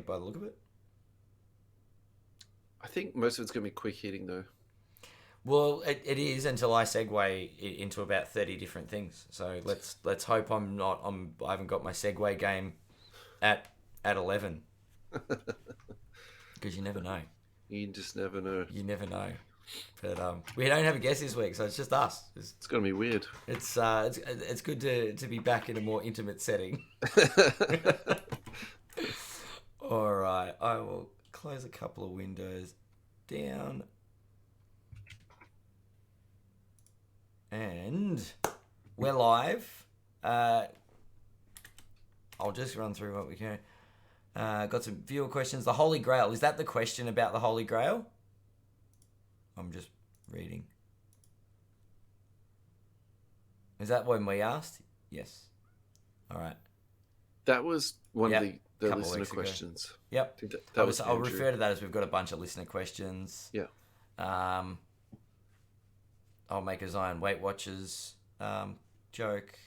by the look of it. I think most of it's going to be quick hitting, though. Well, it is until I segue into about 30 different things. So let's hope I haven't got my segue game at 11, because you never know. You just never know. You never know. But we don't have a guest this week, so it's just us. It's going to be weird. It's good to be back in a more intimate setting. All right, I will close a couple of windows down. And we're live. I'll just run through what we can. Got some viewer questions. The Holy Grail. Is that the question about the Holy Grail? I'm just reading. Is that when we asked? Yes. All right. That was one of the Couple listener weeks ago. questions. Yep. I think that was I'll Andrew. refer to that as we've got a bunch of listener questions. Yeah. I'll make a Zion Weight Watchers joke.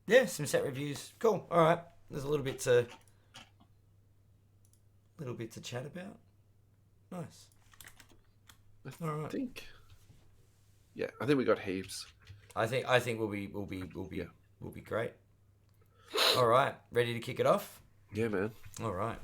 Yeah, some set reviews. Cool. All right. There's a little bit to chat about. Nice. I think we got heaps. I think we'll be great. All right. Ready to kick it off? Yeah, man. All right.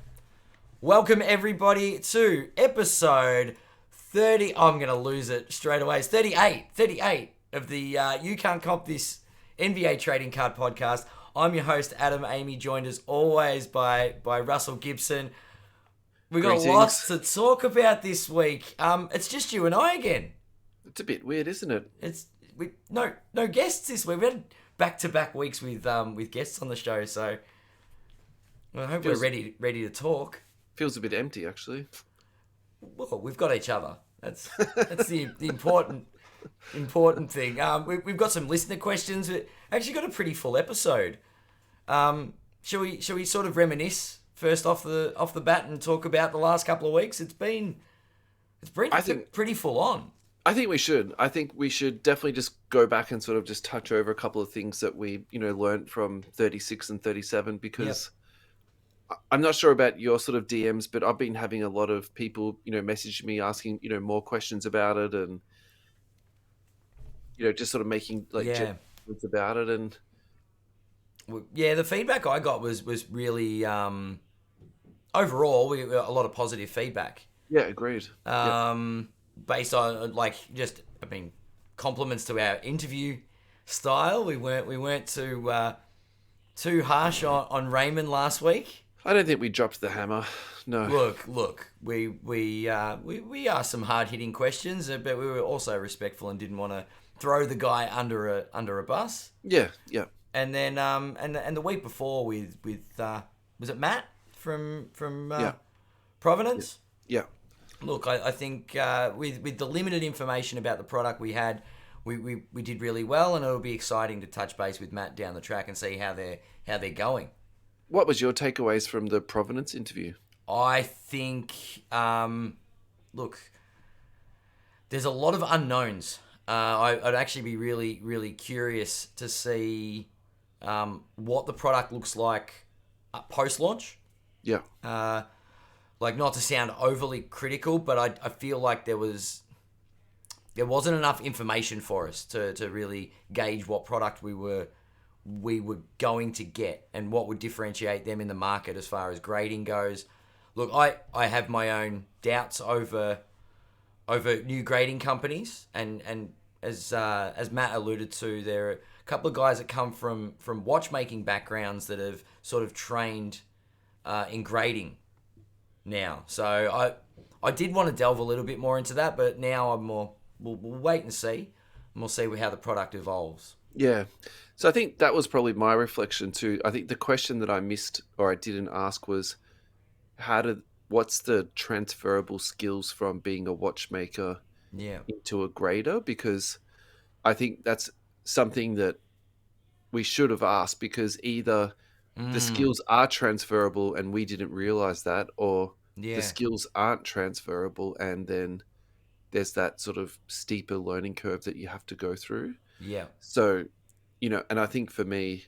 Welcome, everybody, to episode 30. I'm going to lose it straight away. It's 38 of the You Can't Comp This NBA Trading Card Podcast. I'm your host, Adam Amy, joined as always by Russell Gibson. We've got lots to talk about this week. It's just you and I again. It's a bit weird, isn't it? No guests this week. We had back-to-back weeks with guests on the show, so I hope we're ready to talk. Feels a bit empty, actually. Well, we've got each other. That's the important thing. We've got some listener questions. We actually got a pretty full episode. Shall we sort of reminisce first off the bat and talk about the last couple of weeks? It's been pretty full on. I think we should. I think we should definitely just go back and sort of just touch over a couple of things that we learned from 36 and 37, because I'm not sure about your sort of DMs, but I've been having a lot of people, message me asking, more questions about it, and, just sort of making judgments about it. And the feedback I got was really, overall, a lot of positive feedback. Yeah, agreed. Based on compliments to our interview style. We weren't too harsh on Raymond last week. I don't think we dropped the hammer. No. Look. We asked some hard hitting questions, but we were also respectful and didn't want to throw the guy under a bus. Yeah. And then and the week before with was it Matt from Provenance? Yeah. Look, I think with the limited information about the product we had, we did really well, and it'll be exciting to touch base with Matt down the track and see how they're going. What was your takeaways from the Provenance interview? I think, look, there's a lot of unknowns. I'd actually be really, really curious to see what the product looks like post-launch. Yeah. Not to sound overly critical, but I feel like there wasn't enough information for us to really gauge what product we were going to get and what would differentiate them in the market as far as grading goes. Look, I have my own doubts over new grading companies, and as Matt alluded to, there are a couple of guys that come from watchmaking backgrounds that have sort of trained in grading now. So I did want to delve a little bit more into that, but now I'm more we'll wait and see, and we'll see how the product evolves. Yeah. So I think that was probably my reflection too. I think the question that I missed or I didn't ask was what's the transferable skills from being a watchmaker into a grader? Because I think that's something that we should have asked, because either the skills are transferable and we didn't realize that, or the skills aren't transferable and then there's that sort of steeper learning curve that you have to go through. Yeah. So, and I think for me,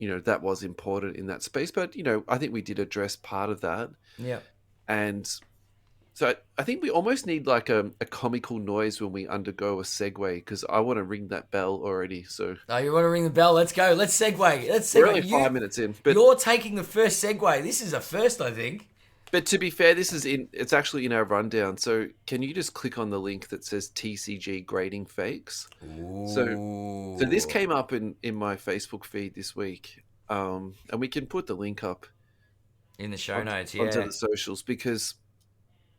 that was important in that space. But, I think we did address part of that. Yeah. And so I think we almost need like a comical noise when we undergo a segue, because I want to ring that bell already. So Oh, you want to ring the bell? Let's go. Let's segue. we're only 5 minutes in. But You're taking the first segue. This is a first, I think. But to be fair, it's actually in our rundown. So can you just click on the link that says TCG Grading Fakes? So this came up in my Facebook feed this week. And we can put the link up in the show notes, onto the socials, because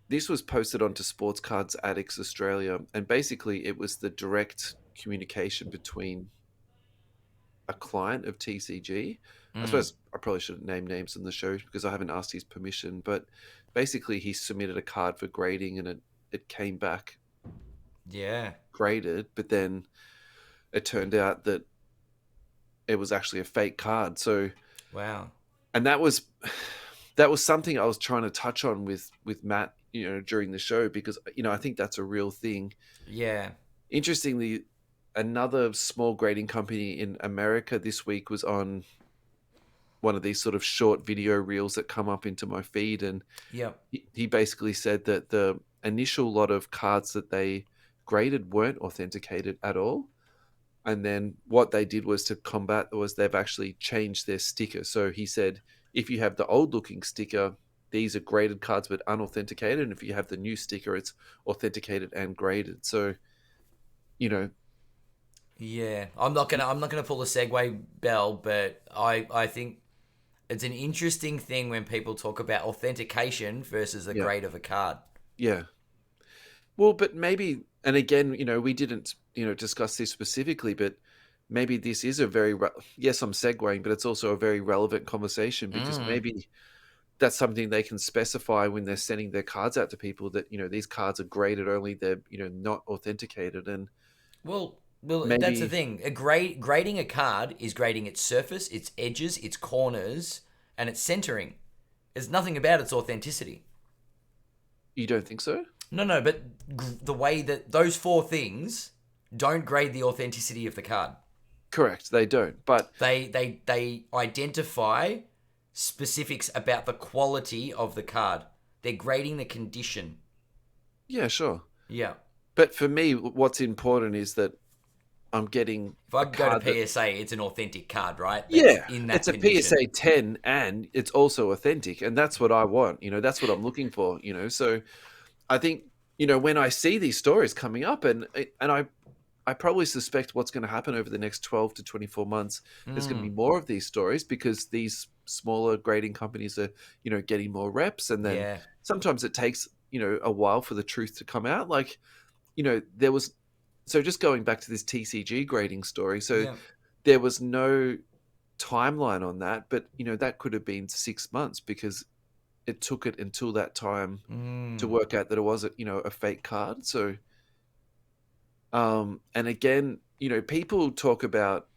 this was posted onto Sports Cards Addicts Australia, and basically it was the direct communication between a client of TCG. I suppose I probably shouldn't name names in the show because I haven't asked his permission, but basically he submitted a card for grading, and it came back graded, but then it turned out that it was actually a fake card. So wow. And that was something I was trying to touch on with Matt, during the show, because I think that's a real thing. Yeah. Interestingly, another small grading company in America this week was on one of these sort of short video reels that come up into my feed, and he basically said that the initial lot of cards that they graded weren't authenticated at all, and then what they did was to combat was they've actually changed their sticker. So he said, if you have the old looking sticker, these are graded cards but unauthenticated, and if you have the new sticker, it's authenticated and graded. So yeah, I'm not gonna pull a segue bell, but I think it's an interesting thing when people talk about authentication versus the grade of a card. Yeah. Well, but maybe, and again, we didn't, discuss this specifically, but maybe this is a very, yes, I'm segueing, but it's also a very relevant conversation, because maybe that's something they can specify when they're sending their cards out to people, that, these cards are graded only, they're, not authenticated. And well, that's the thing. Grading a card is grading its surface, its edges, its corners, and its centering. There's nothing about its authenticity. You don't think so? No, but the way that those four things don't grade the authenticity of the card. Correct, they don't. But they identify specifics about the quality of the card. They're grading the condition. Yeah, sure. Yeah. But for me, what's important is that I'm getting. If I go to PSA, it's an authentic card, right? It's a PSA 10, and it's also authentic, and that's what I want. That's what I'm looking for. So I think when I see these stories coming up, and I probably suspect what's going to happen over the next 12 to 24 months. There's going to be more of these stories, because these smaller grading companies are getting more reps, and then sometimes it takes a while for the truth to come out. Like there was. So just going back to this TCG grading story, there was no timeline on that, but that could have been 6 months, because it took it until that time to work out that it was a fake card. So, and again, people talk about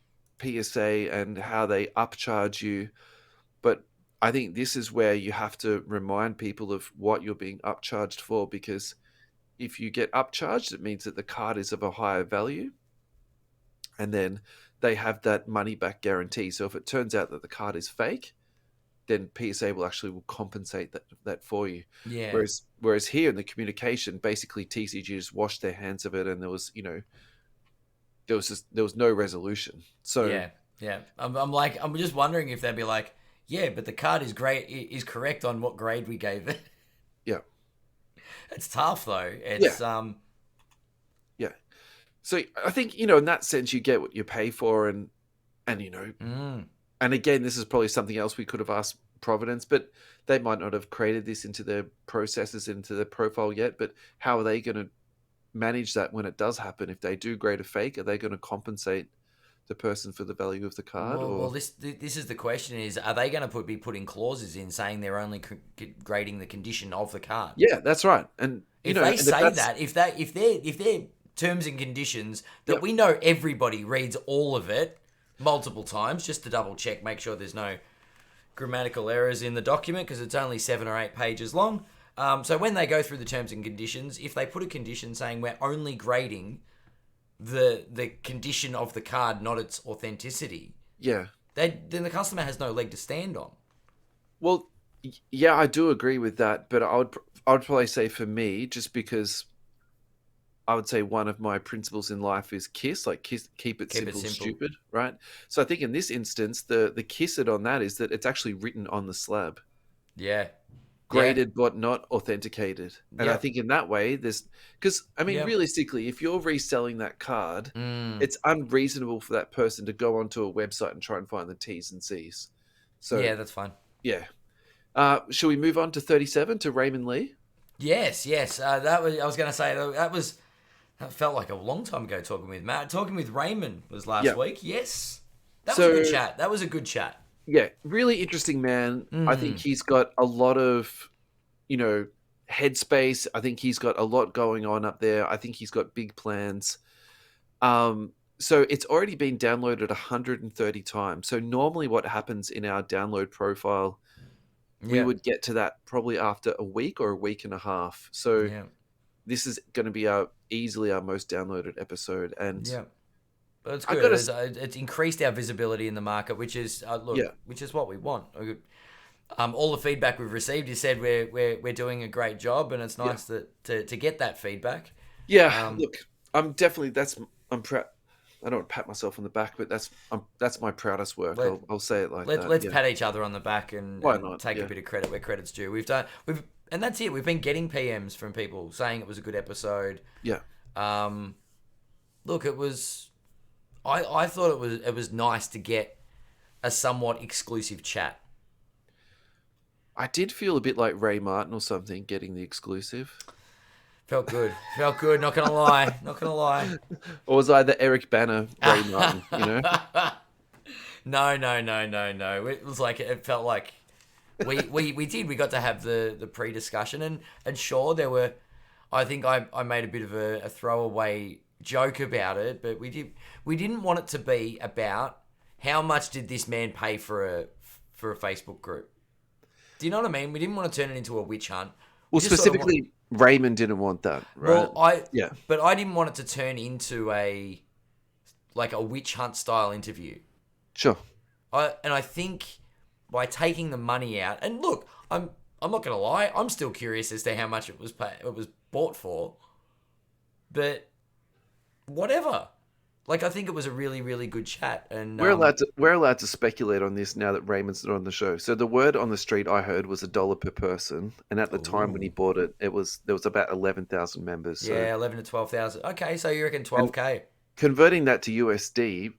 PSA and how they upcharge you, but I think this is where you have to remind people of what you're being upcharged for, because if you get upcharged, it means that the card is of a higher value, and then they have that money back guarantee. So if it turns out that the card is fake, then PSA will compensate that for you. Yeah. Whereas here in the communication, basically TCG just washed their hands of it, and there was no resolution. So yeah. I'm just wondering if they'd be like, yeah, but the card is correct on what grade we gave it. Yeah. It's tough though. It's Yeah. So I think in that sense you get what you pay for, and and again, this is probably something else we could have asked Provenance, but they might not have created this into their processes, into their profile yet. But how are they going to manage that when it does happen? If they do grade a fake, are they going to compensate the person for the value of the card? Well, this is the question: is are they going to be putting clauses in saying they're only grading the condition of the card? Yeah, that's right. And if they say that, if their terms and conditions that we know everybody reads all of it multiple times just to double check, make sure there's no grammatical errors in the document, because it's only 7 or 8 pages long. So when they go through the terms and conditions, if they put a condition saying we're only grading the condition of the card, not its authenticity. Yeah. then the customer has no leg to stand on. Well, yeah, I do agree with that, but I would probably say for me, just because I would say one of my principles in life is keep it Keep it simple, simple. stupid, right? So I think in this instance, the kiss it on that is that it's actually written on the slab, Yeah. Yeah. graded but not authenticated. And I Yep. think in that way, because I mean, Yep. realistically, if you're reselling that card, Mm. it's unreasonable for that person to go onto a website and try and find the T's and C's. So Yeah, that's fine. yeah, shall we move on to 37 to Raymond Lee? Yes. That was. I was going to say that felt like a long time ago. Talking with Matt, talking with Raymond was last Yeah. week. Yes, that was a good So chat. That was a good chat. yeah, really interesting man. I think Mm. he's got a lot of, headspace. I think he's got a lot going on up there. I think he's got big plans. So it's already been downloaded 130 times. So normally what happens in our download profile, we Yeah. would get to that probably after a week or a week and a half. So Yeah. this is going to be easily our most downloaded episode. And Yeah. But it's I good. got It's increased our visibility in the market, which is yeah, which is what we want. All the feedback we've received, you said we're doing a great job, and it's yeah. nice to get that feedback. Yeah, look, I'm proud. I don't want to pat myself on the back, but that's my proudest work. Let, I'll say it like that. let's Yeah, pat each other on the back why and not? take a Yeah, bit of credit where credit's due. And that's it. We've been getting PMs from people saying it was a good episode. yeah. Look, it was. I thought it was nice to get a somewhat exclusive chat. I did feel a bit like Ray Martin or something getting the exclusive, Felt good. Felt good. Not gonna lie. Not gonna lie. or was I the Eric Banner Ray Martin? No. It was like it felt like we got to have the pre-discussion and sure there were. I think I made a bit of a throwaway joke about it, but we didn't want it to be about how much did this man pay for a Facebook group. Do you know what I mean? We didn't want to turn it into a witch hunt. Well, specifically, Raymond didn't want that, right? Well, yeah, but I didn't want it to turn into a witch hunt style interview. sure. I think by taking the money out, and look, I'm not gonna lie, I'm still curious as to how much it was bought for, but whatever. Like I think it was a really really good chat, and We're allowed to speculate on this now that Raymond's not on the show. So the word on the street I heard was $1 per person, and at the time when he bought it, there was about 11,000 members. So, yeah, 11 to 12,000. Okay, so you reckon and 12K? converting that to USD,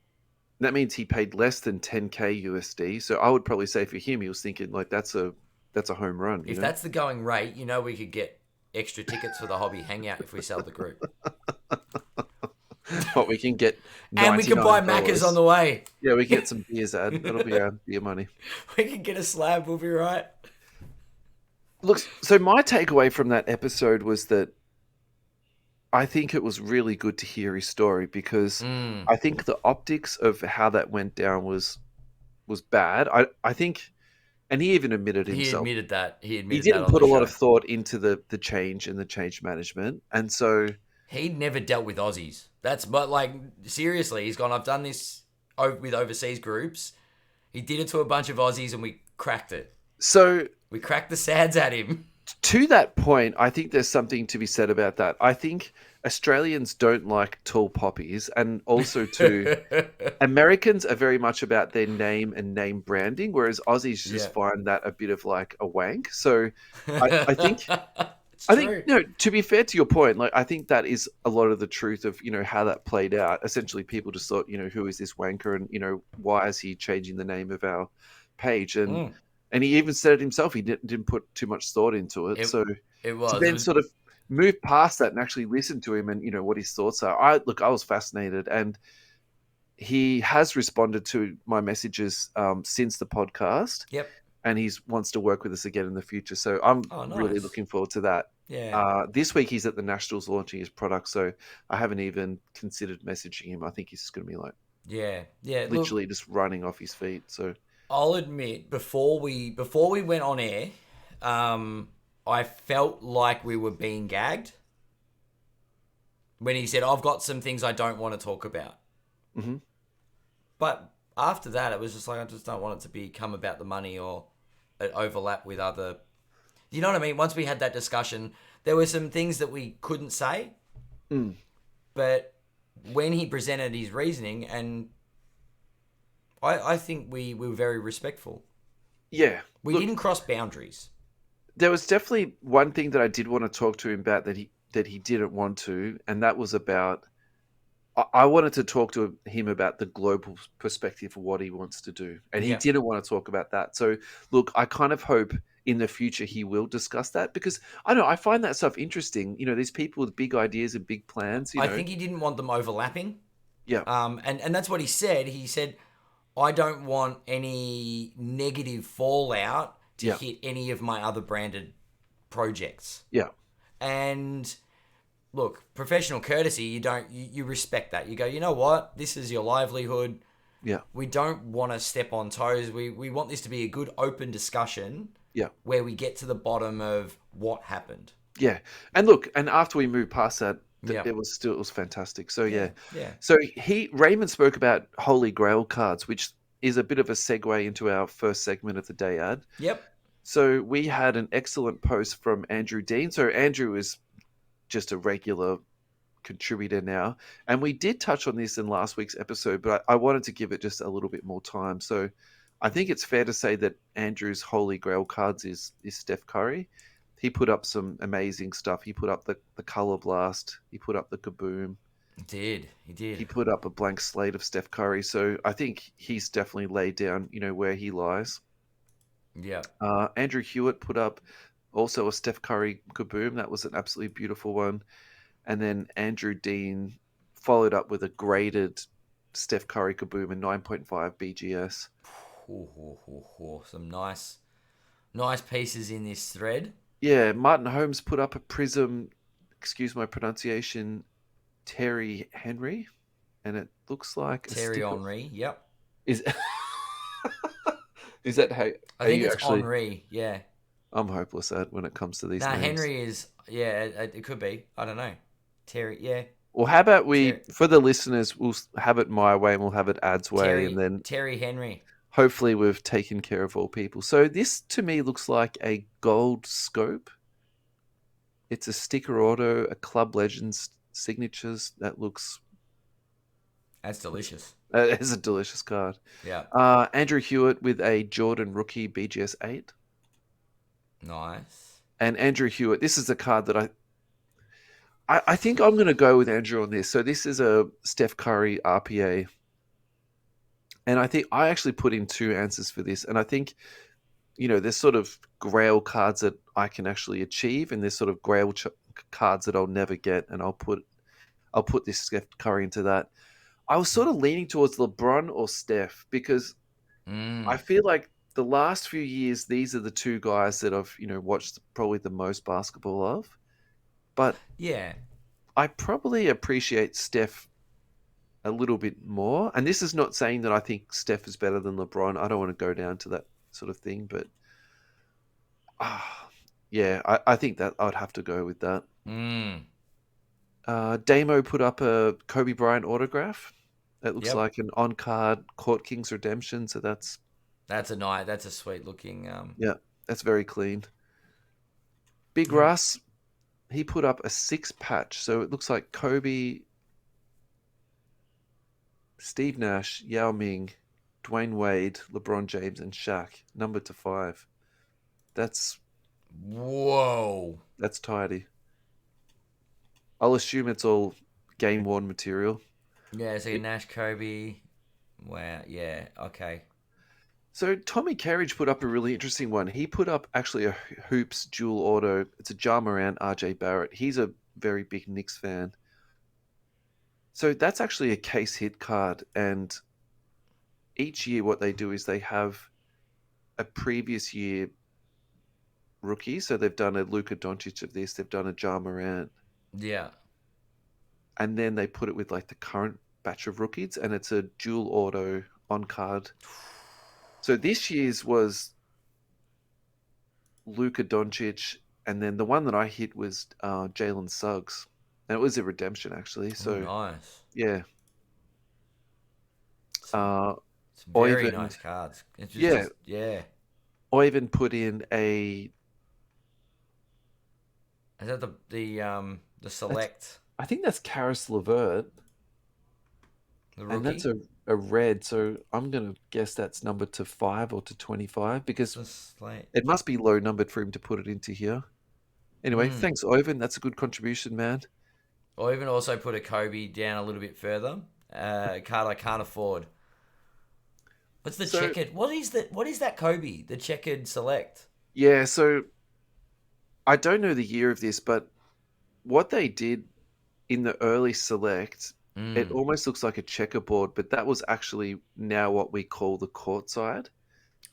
that means he paid less than 10K USD. So I would probably say for him, he was thinking like that's a home run. If that's the going rate, we could get extra tickets for the hobby hangout if we sell the group. What we can get, And we can buy $99. Macca's on the way. Yeah, we can get some beers. That'll be our beer money. We can get a slab. We'll be right. Look, so my takeaway from that episode was that I think it was really good to hear his story because I think the optics of how that went down was bad. I think, and he even admitted himself. He admitted that. He didn't put a lot of thought into the change and the change management, and so he'd never dealt with Aussies. Seriously, he's gone, I've done this with overseas groups. He did it to a bunch of Aussies and we cracked it. So we cracked the sads at him. To that point, I think there's something to be said about that. I think Australians don't like tall poppies, and also too, Americans are very much about their name and name branding, whereas Aussies just find that a bit of like a wank. So I think... to be fair to your point, like I think that is a lot of the truth of how that played out. Essentially, people just thought, who is this wanker, and why is he changing the name of our page? And he even said it himself. He didn't put too much thought into it. So it was to then sort of move past that and actually listen to him and what his thoughts are. I was fascinated, and he has responded to my messages since the podcast. Yep. And he wants to work with us again in the future. So I'm really looking forward to that. Yeah. This week he's at the Nationals launching his product, so I haven't even considered messaging him. I think he's just going to be like, literally just running off his feet. So I'll admit, before we went on air, I felt like we were being gagged when he said, "I've got some things I don't want to talk about." Mm-hmm. But after that, it was just like I just don't want it to become about the money or it overlap with other. You know what I mean? Once we had that discussion, there were some things that we couldn't say, Mm. but when he presented his reasoning, and I think we were very respectful. Yeah. We Look, didn't cross boundaries. there was definitely one thing that I did want to talk to him about that he didn't want to, and that was about I wanted to talk to him about the global perspective of what he wants to do, and he Yeah. didn't want to talk about that. So, look, I kind of hope in the future he will discuss that because I don't know I find that stuff interesting. You know, these people with big ideas and big plans. You I know, think he didn't want them overlapping. yeah, And that's what he said. He said, I don't want any negative fallout to yeah, hit any of my other branded projects. yeah, And look, professional courtesy, you respect that. You go, you know what? This is your livelihood. yeah, We don't want to step on toes. We want this to be a good open discussion yeah. where we get to the bottom of what happened. Yeah, and look, and after we moved past that, Yeah. it was fantastic. So Yeah. yeah, Yeah. so Raymond spoke about Holy Grail cards, which is a bit of a segue into our first segment of the day ad. Yep. So we had an excellent post from Andrew Dean. So Andrew is just a regular contributor now, and we did touch on this in last week's episode, but I wanted to give it just a little bit more time. So I think it's fair to say that Andrew's Holy Grail cards is Steph Curry. He put up some amazing stuff. He put up the Color Blast. He put up the Kaboom. He did. He He did. put up a blank slate of Steph Curry. So I think he's definitely laid down, where he lies. Yeah. Andrew Hewitt put up also a Steph Curry Kaboom. That was an absolutely beautiful one. And then Andrew Dean followed up with a graded Steph Curry Kaboom and 9.5 BGS. Some nice pieces in this thread. Yeah, Martin Holmes put up a Prizm, excuse my pronunciation, Terry Henry, and it looks like a Terry sticker. Henry. Yep. Is is that how I are think you it's actually? Henri. Yeah. I'm hopeless at when it comes to these Nah, names. Henry is. Yeah, it could be. I don't know. Terry. Yeah. Well, how about Terry. for the listeners, we'll have it my way and we'll have it Ad's way, and then Terry Henry. hopefully we've taken care of all people. So this to me looks like a gold scope. It's a sticker auto, a Club Legends signatures. That looks That's delicious. is a delicious card. Yeah. Andrew Hewitt with a Jordan rookie BGS 8. Nice. And Andrew Hewitt, this is a card that I think I'm going to go with Andrew on this. So this is a Steph Curry RPA. And I think I actually put in two answers for this. And I think, there's sort of grail cards that I can actually achieve, and there's sort of grail cards that I'll never get. And I'll put this Steph Curry into that. I was sort of leaning towards LeBron or Steph because I feel like the last few years, these are the two guys that I've, watched probably the most basketball of. But yeah, I probably appreciate Steph a little bit more. And this is not saying that I think Steph is better than LeBron. I don't want to go down to that sort of thing. But yeah, I think that I'd have to go with that. Damo put up a Kobe Bryant autograph. That looks like an on-card Court Kings Redemption. So that's a sweet looking. Yeah, that's very clean. Big Russ, he put up a 6 patch. So it looks like Kobe, Steve Nash, Yao Ming, Dwayne Wade, LeBron James, and Shaq, numbered to 5. That's Whoa. That's tidy. I'll assume it's all game worn material. Yeah, so Nash, Kobe. Wow. Yeah. Okay. So Tommy Carriage put up a really interesting one. He put up actually a Hoops dual auto. It's a Ja Morant, RJ Barrett. He's a very big Knicks fan. So that's actually a case hit card. And each year what they do is they have a previous year rookie. So they've done a Luka Doncic of this. They've done a Ja Morant. Yeah. And then they put it with like the current batch of rookies. And it's a dual auto on card. So this year's was Luka Doncic, and then the one that I hit was Jalen Suggs, and it was a redemption actually. So nice. yeah. It's very Oiven, nice cards. It's yeah, just yeah. Oiven put in a. Is that the That's, select I think that's Karis Levert, the and that's rookie? a red. So I'm gonna guess that's numbered to 5 or to 25 because The slate. it must be low numbered for him to put it into here. Anyway, Mm. thanks, Oiven. That's a good contribution, man. Or even also put a Kobe down a little bit further. A card I can't afford. What's the So checkered? What is that? What is that Kobe? The checkered select. yeah, so I don't know the year of this, but what they did in the early select, it Mm. almost looks like a checkerboard, but that was actually now what we call the court side.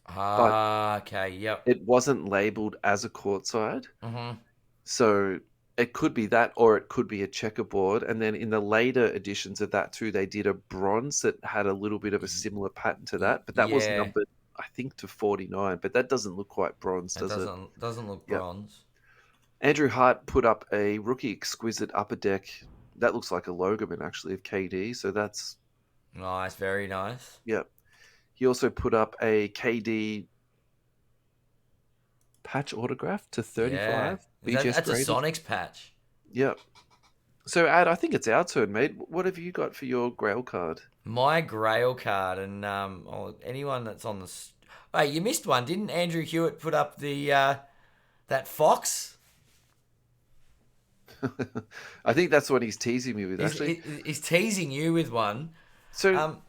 But Ah, okay. Yep. it wasn't labeled as a court side. Mhm. So it could be that, or it could be a checkerboard. And then in the later editions of that too, they did a bronze that had a little bit of a similar pattern to that, but that was Yeah. numbered, I think, to 49. But that doesn't look quite bronze, It does it? doesn't look Yeah. bronze. Andrew Hart put up a rookie exquisite upper deck. That looks like a Logoman actually of KD. So that's Nice. Very nice. yeah. He also put up a KD patch autograph to Yeah. 35 BGS That's a graded. Sonics patch. Yeah. So Ad, I think it's our turn, mate. What have you got for your Grail card? My Grail card and anyone that's on the. Hey, you missed one, didn't Andrew Hewitt put up the that fox? I think that's what he's teasing me with, actually. He's teasing you with one. So Um,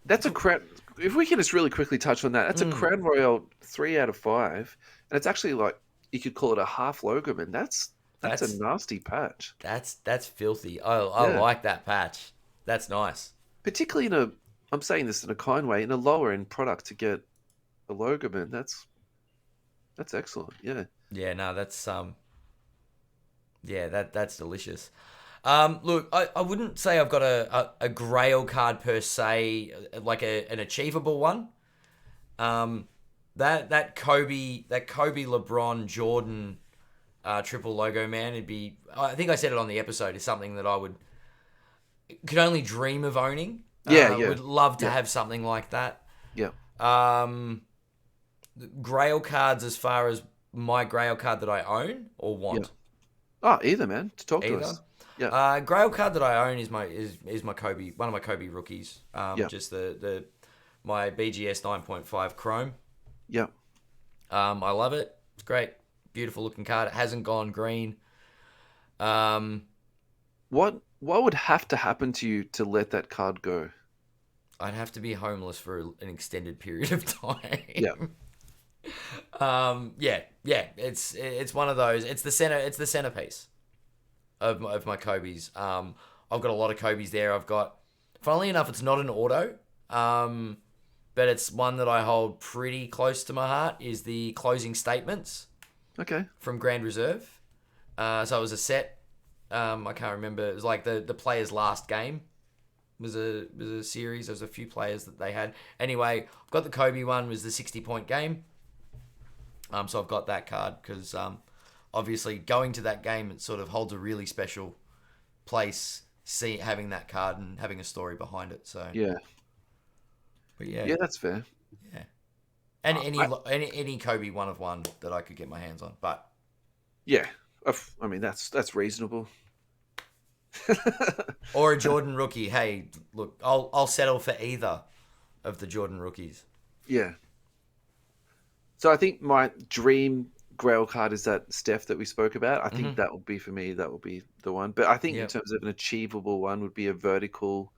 that's a crown. If we can just really quickly touch on that, that's a Crown Royal 3 out of 5, and it's actually like you could call it a half Logoman. That's a that's nasty patch. that's filthy. I Yeah, like that patch. That's nice. particularly in a. I'm saying this in a kind way. In a lower end product to get a Logoman, that's excellent. Yeah. Yeah, no, that's delicious. Look, I wouldn't say I've got a Grail card per se, like an achievable one. That Kobe LeBron Jordan triple logo man, it'd be. I think I said it on the episode. Is something that could only dream of owning. Yeah. Yeah. Would love to Yeah. have something like that. Yeah. Grail cards, as far as my Grail card that I own or Yeah. want. Oh, either man. To talk to Either. us. Yeah. Grail card that I own is my Kobe, one of my Kobe rookies. Yeah. Just the my BGS 9.5 Chrome. Yeah. I love it. It's great, beautiful looking card. It hasn't gone green. What would have to happen to you to let that card go? I'd have to be homeless for an extended period of time. Yeah. Yeah. It's one of those. It's the centerpiece of my Kobe's. I've got a lot of Kobe's there. Funnily enough, it's not an auto. But it's one that I hold pretty close to my heart. Is the closing statements Okay. from Grand Reserve. So it was a set. I can't remember. It was like the player's last game. Was a series. There was a few players that they had. Anyway, I've got the Kobe one. Was the 60-point game. So I've got that card because obviously going to that game, it sort of holds a really special place. Having that card and having a story behind it. So Yeah. but yeah, Yeah, that's fair. yeah. And any Kobe 1 of 1 that I could get my hands on, but Yeah. I mean, that's reasonable. or a Jordan rookie. Hey, look, I'll settle for either of the Jordan rookies. Yeah. So I think my dream Grail card is that Steph that we spoke about. I think that would be for me. That would be the one. But I think in Yep. terms of an achievable one would be a vertical,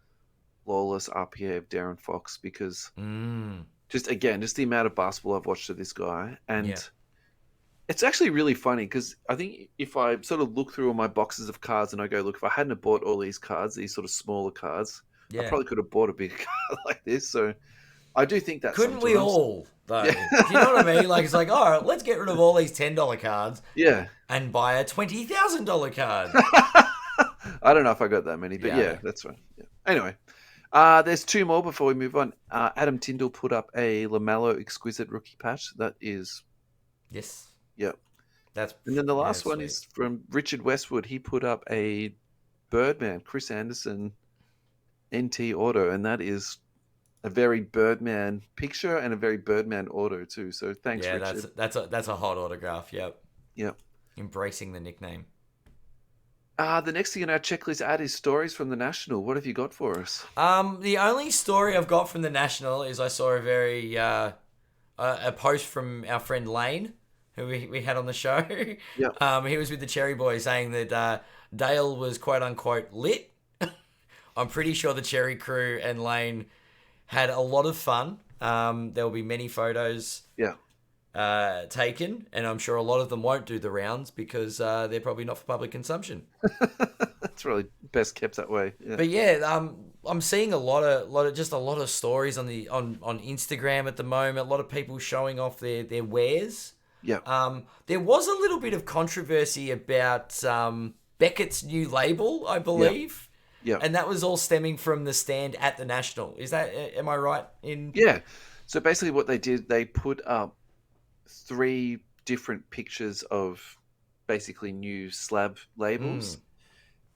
lawless RPA of Darren Fox because just the amount of basketball I've watched of this guy, and Yeah. it's actually really funny because I think if I sort of look through all my boxes of cards and I go, look, if I hadn't have bought all these cards, these sort of smaller cards, I Yeah. probably could have bought a bigger card like this. So I do think that Couldn't we sometimes. all though? Yeah. Do you know what I mean? Like it's like, all right, let's get rid of all these $10 cards Yeah. and buy a $20,000 card. I don't know if I got that many, but Yeah, I yeah, know. that's right. Yeah. Anyway, there's two more before we move on. Adam Tyndall put up a LaMelo exquisite rookie patch. That is, Yes, yeah. that's. And then the last yeah, one sweet. is from Richard Westwood. He put up a Birdman, Chris Anderson NT auto, and that is a very Birdman picture and a very Birdman auto too. So thanks, Yeah, Richard. that's a hot autograph. Yep, Yeah. embracing the nickname. The next thing on our checklist add is stories from the National. What have you got for us? The only story I've got from the National is I saw a very a post from our friend Lane, who we had on the show. Yeah. He was with the Cherry Boys saying that Dale was quote unquote lit. I'm pretty sure the Cherry crew and Lane had a lot of fun. There will be many photos Yeah. taken, and I'm sure a lot of them won't do the rounds because they're probably not for public consumption. That's really best kept that way. Yeah. But yeah, I'm seeing a lot of stories on on Instagram at the moment. A lot of people showing off their wares. Yeah. There was a little bit of controversy about Beckett's new label, I believe. Yeah. And that was all stemming from the stand at the National. Is that, am I right in? Yeah. So basically what they did, they put up 3 different pictures of basically new slab labels.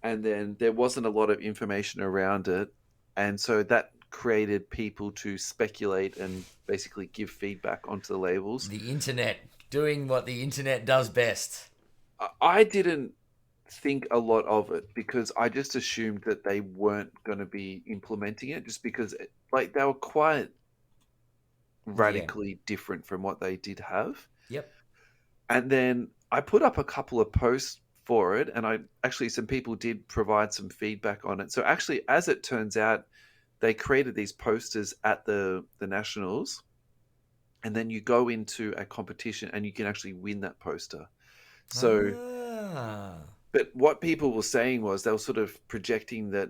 And then there wasn't a lot of information around it. And so that created people to speculate and basically give feedback onto the labels. The internet doing what the internet does best. I didn't think a lot of it because I just assumed that they weren't going to be implementing it just because like they were quite radically different from what they did have. Yep. And then I put up a couple of posts for it, and I actually some people did provide some feedback on it. So actually, as it turns out, they created these posters at the Nationals, and then you go into a competition and you can actually win that poster. So, but what people were saying was they were sort of projecting that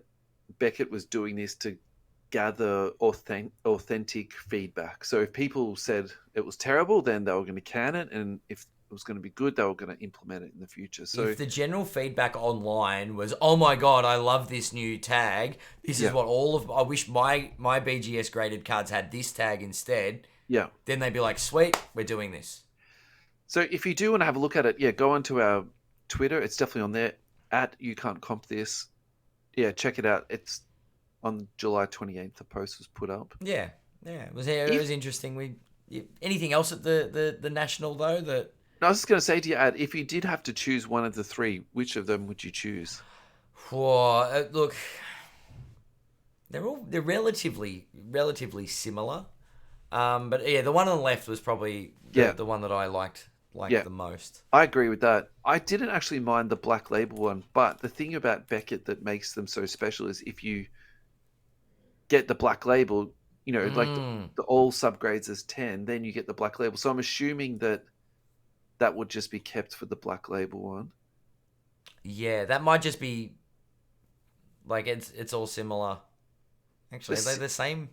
Beckett was doing this to gather authentic feedback. So if people said it was terrible, then they were going to can it, and if it was going to be good, they were going to implement it in the future. So if the general feedback online was, "Oh my god, I love this new tag. This is what I wish my BGS graded cards had this tag instead." Yeah. Then they'd be like, "Sweet, we're doing this." So if you do want to have a look at it, go onto our Twitter. It's definitely on there at youcantcompthis. Yeah, check it out. It's on July 28th. The post was put up. Yeah. It was interesting. Anything else at the National though that? No, I was just going to say to you, Ad, if you did have to choose one of the 3, which of them would you choose? Look, they're relatively similar. But yeah, the one on the left was probably the one that I liked the most. I agree with that. I didn't actually mind the black label one, but the thing about Beckett that makes them so special is if you get the black label, like the all subgrades is 10, then you get the black label. So I'm assuming that would just be kept for the black label one. Yeah, that might just be like it's all similar. Actually, they're the same.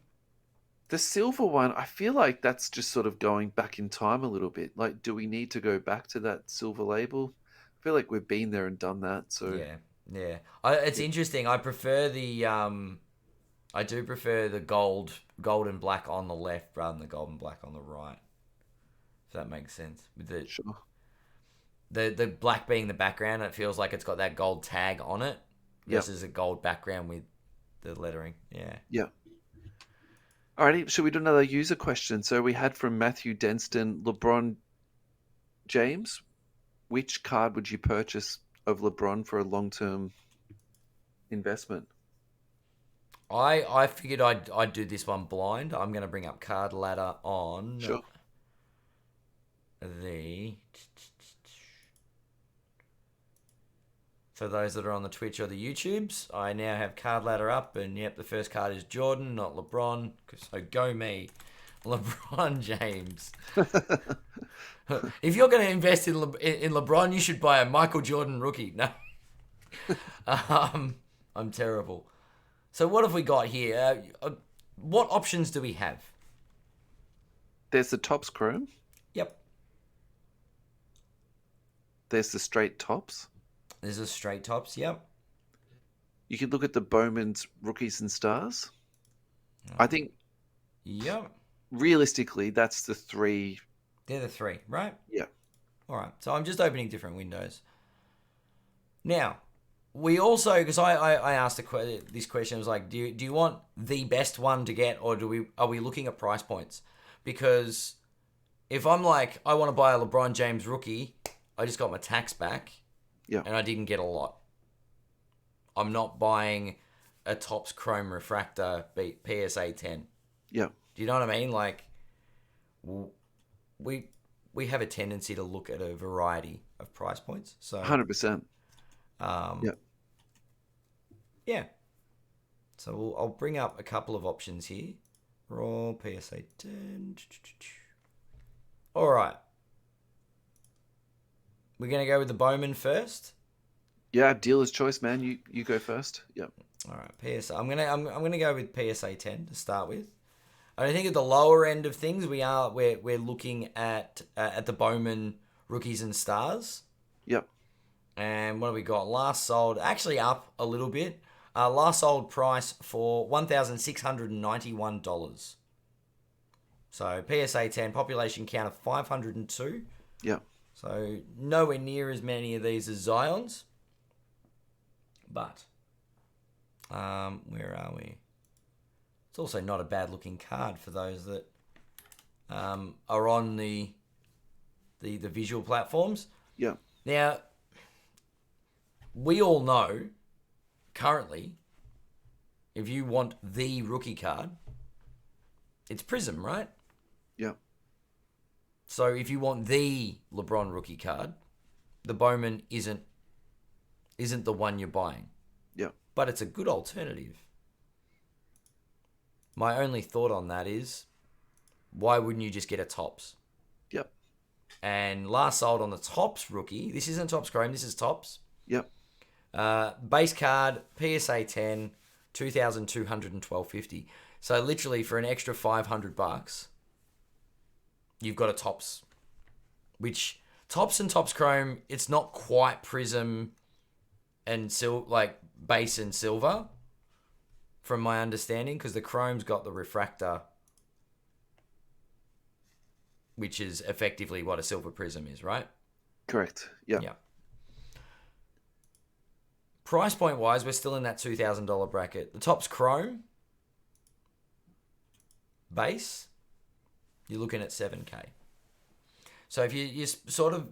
The silver one, I feel like that's just sort of going back in time a little bit. Like, do we need to go back to that silver label? I feel like we've been there and done that. So yeah. It's interesting. I prefer I do prefer the gold and black on the left rather than the gold and black on the right. If that makes sense. With the black being the background, it feels like it's got that gold tag on it versus a gold background with the lettering. Yeah. Yeah. Alrighty, should we do another user question? So we had from Matthew Denston, Lebron James. Which card would you purchase of LeBron for a long-term investment? I figured I'd do this one blind. I'm going to bring up Card Ladder on for those that are on the Twitch or the YouTubes, I now have Card Ladder up, and yep, the first card is Jordan, not LeBron. So go me, LeBron James. If you're going to invest in LeBron, you should buy a Michael Jordan rookie. No, I'm terrible. So what have we got here? What options do we have? There's the Topps Chrome. Yep. There's the straight tops. There's a straight tops, yep. You could look at the Bowman's Rookies and Stars. I think realistically, that's the 3. They're the 3, right? Yeah. All right. So I'm just opening different windows. Now, we also, because I asked this question, I was like, do you want the best one to get, or are we looking at price points? Because if I'm like, I want to buy a LeBron James rookie, I just got my tax back, Yeah. and I didn't get a lot. I'm not buying a Topps Chrome Refractor PSA 10. Yeah. Do you know what I mean? Like, we have a tendency to look at a variety of price points. So 100%. Yeah. Yeah. So I'll bring up a couple of options here. Raw PSA 10. All right. We're gonna go with the Bowman first. Yeah, dealer's choice, man. You go first. Yep. All right, PSA. I'm gonna go with PSA 10 to start with. I think at the lower end of things, we're looking at the Bowman rookies and stars. Yep. And what have we got? Last sold, actually up a little bit. Last sold price for $1,691. So PSA 10, population count of 502. Yep. So nowhere near as many of these as Zion's. But where are we? It's also not a bad looking card for those that are on the visual platforms. Yeah. Now, we all know currently, if you want the rookie card, it's Prizm, right? Yeah. So if you want the LeBron rookie card, the Bowman isn't the one you're buying. Yeah. But it's a good alternative. My only thought on that is, why wouldn't you just get a Topps? Yep. And last sold on the Topps rookie, this isn't Topps Chrome, this is Topps. Yep. Base card, PSA 10, $2,212.50. So literally for an extra $500, you've got a Topps. Which Topps and Topps Chrome, it's not quite Prizm and like base and silver, from my understanding, because the Chrome's got the refractor, which is effectively what a silver Prizm is, right? Correct. Yeah. Yeah. Price point wise, we're still in that $2,000 bracket. The Topps Chrome base, you're looking at $7K. So if you're sort of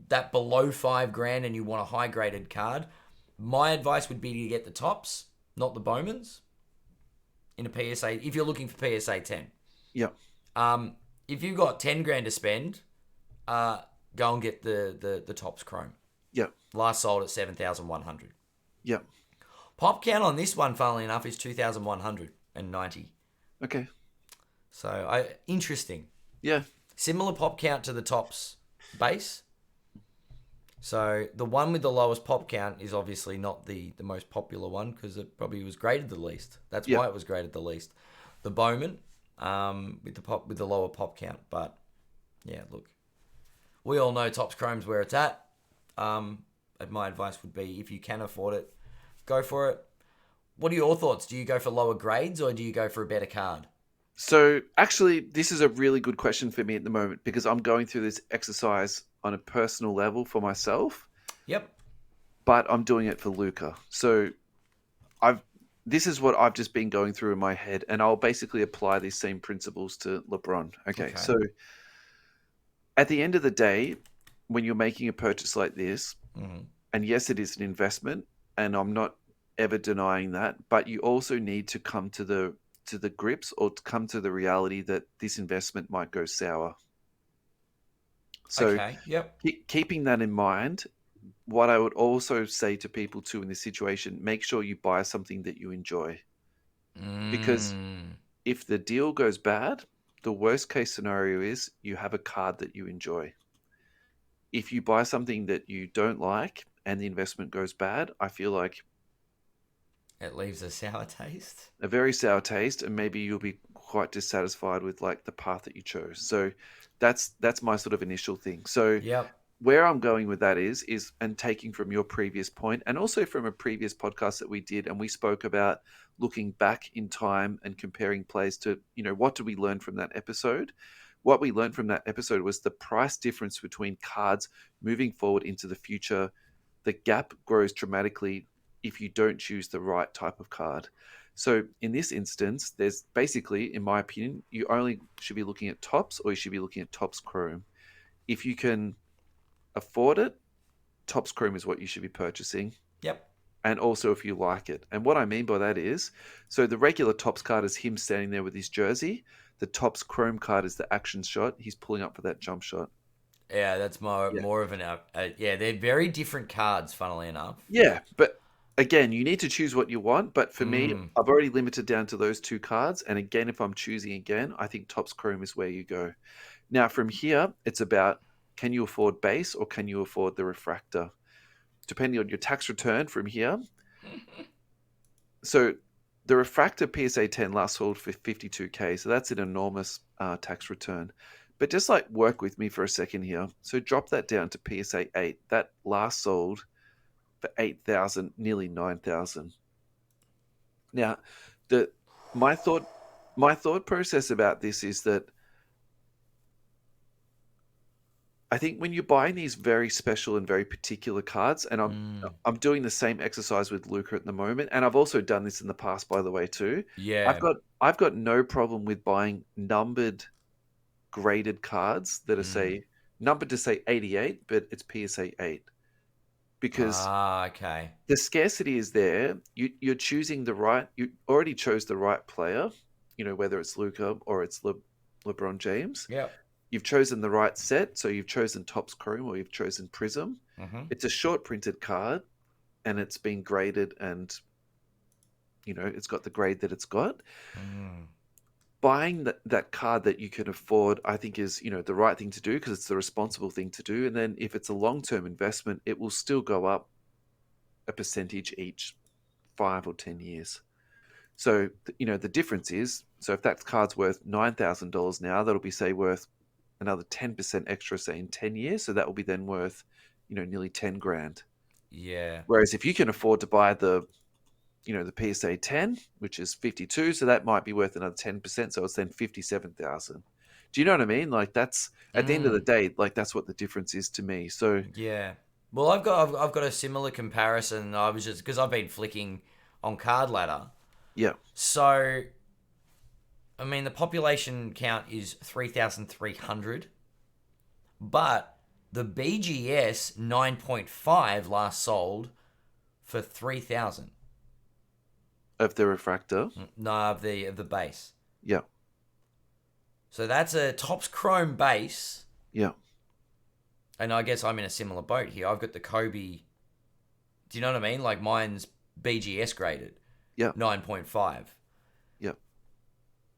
that below $5,000 and you want a high graded card, my advice would be to get the Topps, not the Bowmans, in a PSA. If you're looking for PSA 10, Yeah. if you've got $10,000 to spend, go and get the Topps Chrome. Yeah. Last sold at 7,100. Yeah. Pop count on this one, funnily enough, is 2,190. Okay. So interesting. Yeah. Similar pop count to the Topps base. So the one with the lowest pop count is obviously not the most popular one, because it probably was graded the least. That's why it was graded the least. The Bowman, with the lower pop count. But yeah, look, we all know Topps Chrome's where it's at. My advice would be, if you can afford it, go for it. What are your thoughts? Do you go for lower grades, or do you go for a better card? So actually, this is a really good question for me at the moment, because I'm going through this exercise on a personal level for myself. Yep. But I'm doing it for Luka. So this is what I've just been going through in my head, and I'll basically apply these same principles to LeBron. Okay. So at the end of the day, when you're making a purchase like this, and yes, it is an investment, and I'm not ever denying that, but you also need to come to the grips, or to come to the reality that this investment might go sour. So keeping that in mind, what I would also say to people too in this situation, make sure you buy something that you enjoy. Because if the deal goes bad, the worst case scenario is you have a card that you enjoy. If you buy something that you don't like and the investment goes bad, I feel like it leaves a sour taste. A very sour taste, and maybe you'll be quite dissatisfied with like the path that you chose. So that's my sort of initial thing. So where I'm going with that is and taking from your previous point, and also from a previous podcast that we did, and we spoke about looking back in time and comparing plays to, what did we learn from that episode? What we learned from that episode was the price difference between cards moving forward into the future. The gap grows dramatically if you don't choose the right type of card. So in this instance, there's basically, in my opinion, you only should be looking at tops, or you should be looking at tops chrome. If you can afford it, tops chrome is what you should be purchasing. Yep. And also if you like it. And what I mean by that is, so the regular tops card is him standing there with his jersey. The tops chrome card is the action shot. He's pulling up for that jump shot. Yeah, that's more of an yeah. They're very different cards, funnily enough. Yeah, but again, you need to choose what you want. But for me, I've already limited down to those two cards. And again, if I'm choosing again, I think tops chrome is where you go. Now from here, it's about, can you afford base or can you afford the refractor? Depending on your tax return from here. So the refractor PSA 10 last sold for 52K. So that's an enormous tax return. But just like work with me for a second here. So drop that down to PSA 8. That last sold for 8,000, nearly 9,000. Now, my thought process about this is that I think when you're buying these very special and very particular cards, and I'm doing the same exercise with Luca at the moment, and I've also done this in the past, by the way, too. Yeah. I've got no problem with buying numbered, graded cards that are say numbered to say 88, but it's PSA 8, because okay. the scarcity is there. You're choosing the right. You already chose the right player. You know, whether it's Luca or it's LeBron James. Yeah. You've chosen the right set, so you've chosen Topps Chrome or you've chosen Prizm. It's a short printed card, and it's been graded, and you know it's got the grade that it's got. Buying that card that you can afford, I think, is the right thing to do, because it's the responsible thing to do. And then if it's a long-term investment, it will still go up a percentage each 5 or 10 years. So the difference is, so if that card's worth $9,000 now, that'll be say worth another 10% extra, say in 10 years. So that will be then worth, nearly 10 grand. Yeah. Whereas if you can afford to buy the PSA 10, which is 52, so that might be worth another 10%. So it's then 57,000. Do you know what I mean? Like that's at the end of the day, like that's what the difference is to me. So yeah. Well, I've got a similar comparison. I was just, because I've been flicking on Card Ladder. Yeah. So, I mean, the population count is 3,300, but the BGS 9.5 last sold for 3,000. Of the refractor? No, of the base. Yeah. So that's a Topps Chrome base. Yeah. And I guess I'm in a similar boat here. I've got the Kobe. Do you know what I mean? Like mine's BGS graded. Yeah. 9.5. Yeah.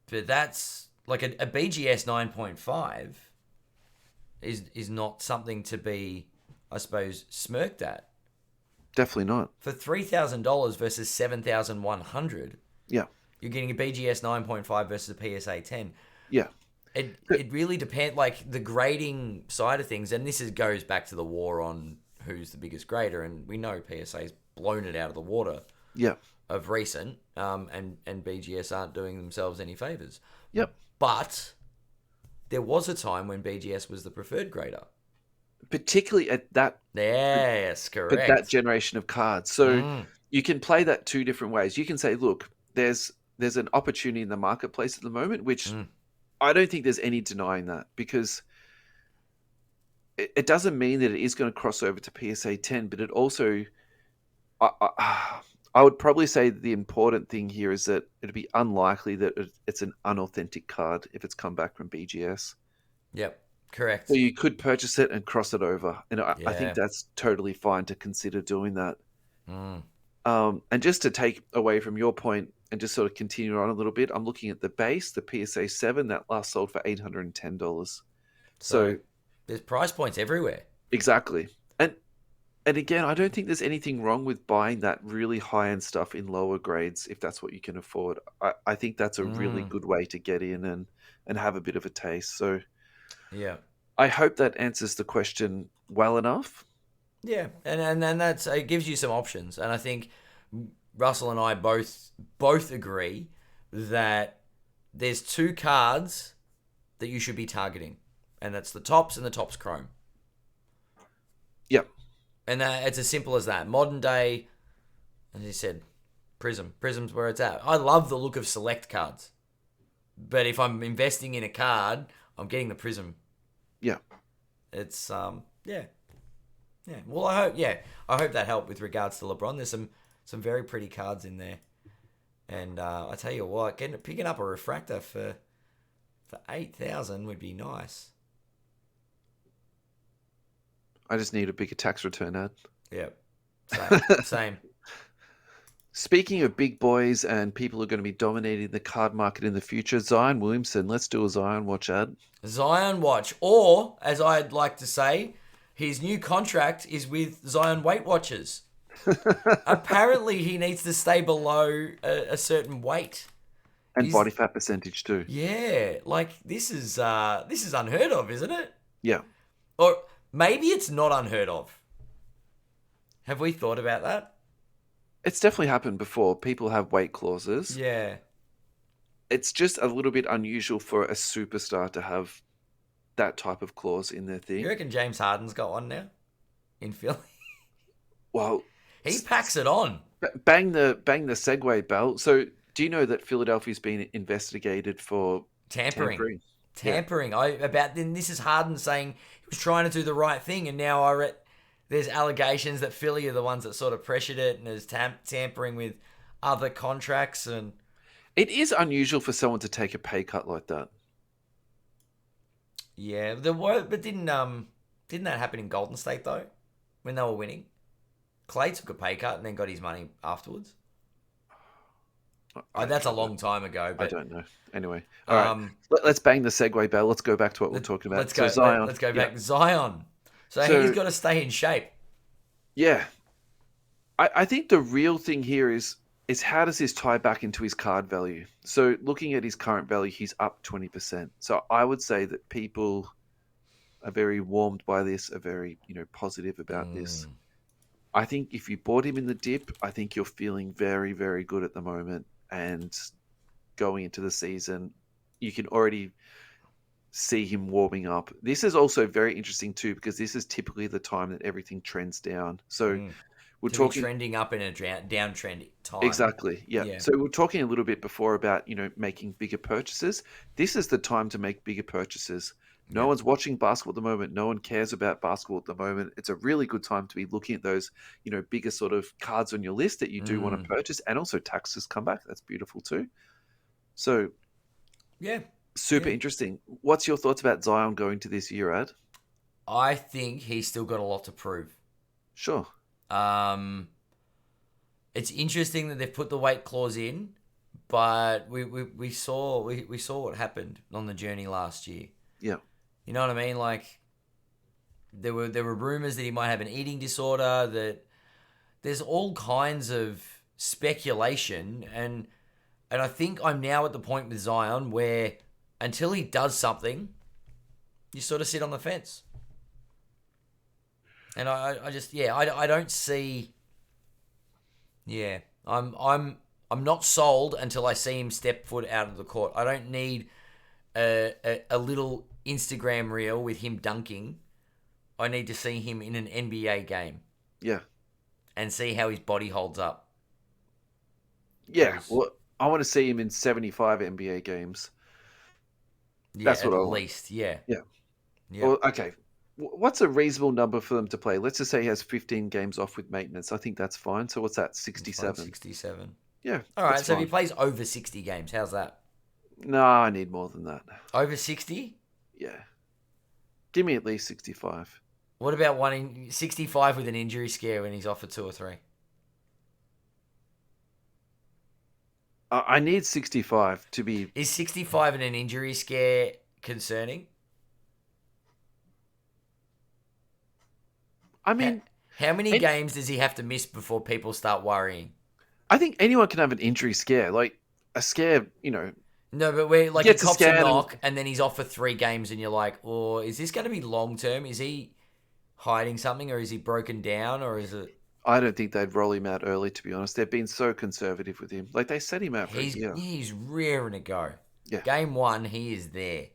But that's like a BGS 9.5 is not something to be, I suppose, smirked at. Definitely not. For $3,000 versus $7,100. Yeah. You're getting a BGS 9.5 versus a PSA 10. Yeah. It really depends, like the grading side of things, and this goes back to the war on who's the biggest grader, and we know PSA's blown it out of the water. Yeah. Of recent, and BGS aren't doing themselves any favors. Yep. But there was a time when BGS was the preferred grader. Particularly at that... Yes, correct. At that generation of cards. So you can play that two different ways. You can say, look, there's an opportunity in the marketplace at the moment, which I don't think there's any denying that, because it doesn't mean that it is going to cross over to PSA 10, but it also... I would probably say the important thing here is that it'd be unlikely that it's an unauthentic card if it's come back from BGS. Yep, correct. So you could purchase it and cross it over. And I think that's totally fine to consider doing that. And just to take away from your point and just sort of continue on a little bit, I'm looking at the base, the PSA 7, that last sold for $810. So there's price points everywhere. Exactly. And again, I don't think there's anything wrong with buying that really high-end stuff in lower grades if that's what you can afford. I think that's a really good way to get in and have a bit of a taste. So yeah, I hope that answers the question well enough. Yeah, and that's, it gives you some options. And I think Russell and I both agree that there's two cards that you should be targeting, and that's the Topps and the Topps Chrome. Yep. And it's as simple as that. Modern day, As you said, Prizm. Prizm's where it's at. I love the look of select cards. But if I'm investing in a card, I'm getting the Prizm. Yeah. It's, yeah. Yeah. Well, I hope that helped with regards to LeBron. There's some very pretty cards in there. And I tell you what, picking up a refractor for 8,000 would be nice. I just need a bigger tax return ad. Yep. Same. Speaking of big boys and people who are going to be dominating the card market in the future, Zion Williamson. Let's do a Zion watch ad. Zion watch. Or, as I'd like to say, his new contract is with Zion Weight Watchers. Apparently, he needs to stay below a certain weight. And body fat percentage too. Yeah. Like, this is unheard of, isn't it? Yeah. Or maybe it's not unheard of. Have we thought about that? It's definitely happened before. People have weight clauses. Yeah. It's just a little bit unusual for a superstar to have that type of clause in their thing. You reckon James Harden's got one now in Philly? Well, he packs it on. Bang the segue, Bell. So, do you know that Philadelphia's been investigated for tampering? Yeah. This is Harden saying he was trying to do the right thing, and now there's allegations that Philly are the ones that sort of pressured it and is tampering with other contracts. And it is unusual for someone to take a pay cut like that. Yeah, but didn't that happen in Golden State though, when they were winning? Clay took a pay cut and then got his money afterwards. That's a long time ago. But, I don't know. Anyway, all right. Let's bang the segue, Bell. Let's go back to what we're talking about. Let's go back. Yeah. Zion. So he's got to stay in shape. Yeah. I think the real thing here is how does this tie back into his card value? So looking at his current value, he's up 20%. So I would say that people are very warmed by this, are very, positive about this. I think if you bought him in the dip, I think you're feeling very, very good at the moment. And going into the season, you can already see him warming up. This is also very interesting too, because this is typically the time that everything trends down. So we're talking trending up in a downtrend time. Exactly. Yeah. So we're talking a little bit before about, making bigger purchases. This is the time to make bigger purchases. No one's watching basketball at the moment. No one cares about basketball at the moment. It's a really good time to be looking at those, bigger sort of cards on your list that you do want to purchase, and also taxes come back. That's beautiful too. So, super interesting. What's your thoughts about Zion going to this year, Ad? I think he's still got a lot to prove. Sure. It's interesting that they've put the weight clause in, but we saw what happened on the journey last year. Yeah. You know what I mean? Like, there were rumors that he might have an eating disorder, that there's all kinds of speculation, and I think I'm now at the point with Zion where until he does something, you sort of sit on the fence. And I just I don't see. Yeah, I'm not sold until I see him step foot out of the court. I don't need a little Instagram reel with him dunking. I need to see him in an NBA game. Yeah. And see how his body holds up. Yeah. Well, I want to see him in 75 NBA games. Yeah, that's what at least. Yeah. Yeah. Well, okay. What's a reasonable number for them to play? Let's just say he has 15 games off with maintenance. I think that's fine. So what's that? 67. 67. Yeah. All right. So if he plays over 60 games, how's that? No, I need more than that. Over 60? Yeah. Give me at least 65. What about 65 with an injury scare when he's off for 2 or 3? I need 65 to be... Is 65 and an injury scare concerning? I mean... How many games does he have to miss before people start worrying? I think anyone can have an injury scare. Like, a scare, No, but where he cops a knock and then he's off for 3 games and you're like, oh, is this going to be long term? Is he hiding something, or is he broken down, or is it... I don't think they'd roll him out early, to be honest. They've been so conservative with him. Like, they set him out for a year. He's raring to go. Yeah. Game 1, he is there.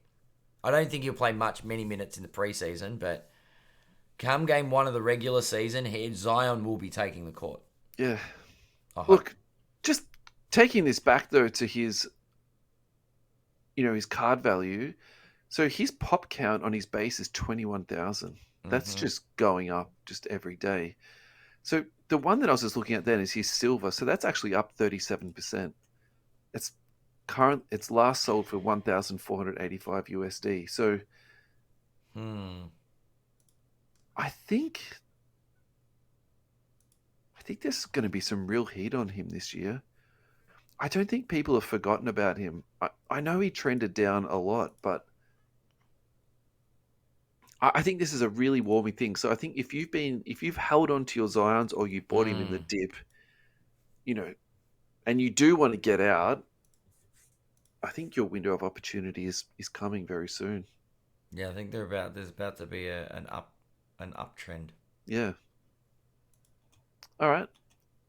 I don't think he'll play many minutes in the preseason, but come game 1 of the regular season, Zion will be taking the court. Yeah. I hope. Look, just taking this back though to his, his card value. So his pop count on his base is 21,000. That's Mm-hmm. just going up just every day. So the one that I was just looking at then is his silver. So that's actually up 37%. It's last sold for 1,485 USD. So I think there's going to be some real heat on him this year. I don't think people have forgotten about him. I know he trended down a lot, but I think this is a really warming thing. So I think if you've held on to your Zions or you bought him in the dip, and you do want to get out, I think your window of opportunity is coming very soon. Yeah, I think there's about to be an uptrend. Yeah. All right.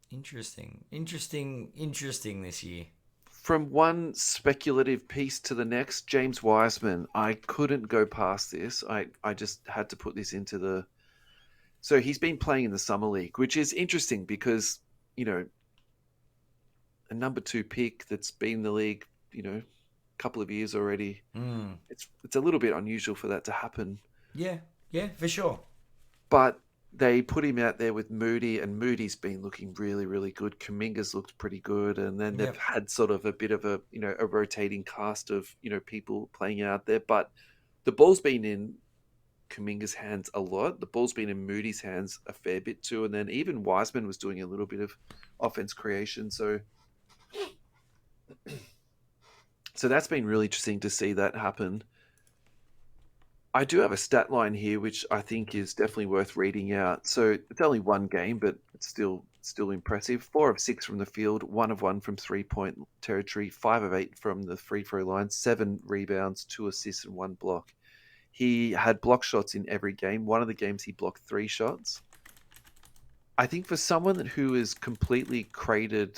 Interesting this year. From one speculative piece to the next, James Wiseman. I couldn't go past this. I just had to put this into the. So he's been playing in the Summer League, which is interesting because, a number 2 pick that's been in the league, a couple of years already. It's a little bit unusual for that to happen. Yeah, for sure. But they put him out there with Moody, and Moody's been looking really, really good. Kaminga's looked pretty good, and then they've had sort of a bit of a rotating cast of people playing out there. But the ball's been in Kaminga's hands a lot. The ball's been in Moody's hands a fair bit too, and then even Wiseman was doing a little bit of offense creation. So that's been really interesting to see that happen. I do have a stat line here, which I think is definitely worth reading out. So it's only one game, but it's still impressive. 4 of 6 from the field, 1 of 1 from 3-point territory, 5 of 8 from the free throw line, 7 rebounds, 2 assists, and 1 block. He had block shots in every game. One of the games he blocked 3 shots. I think for someone who is completely cratered,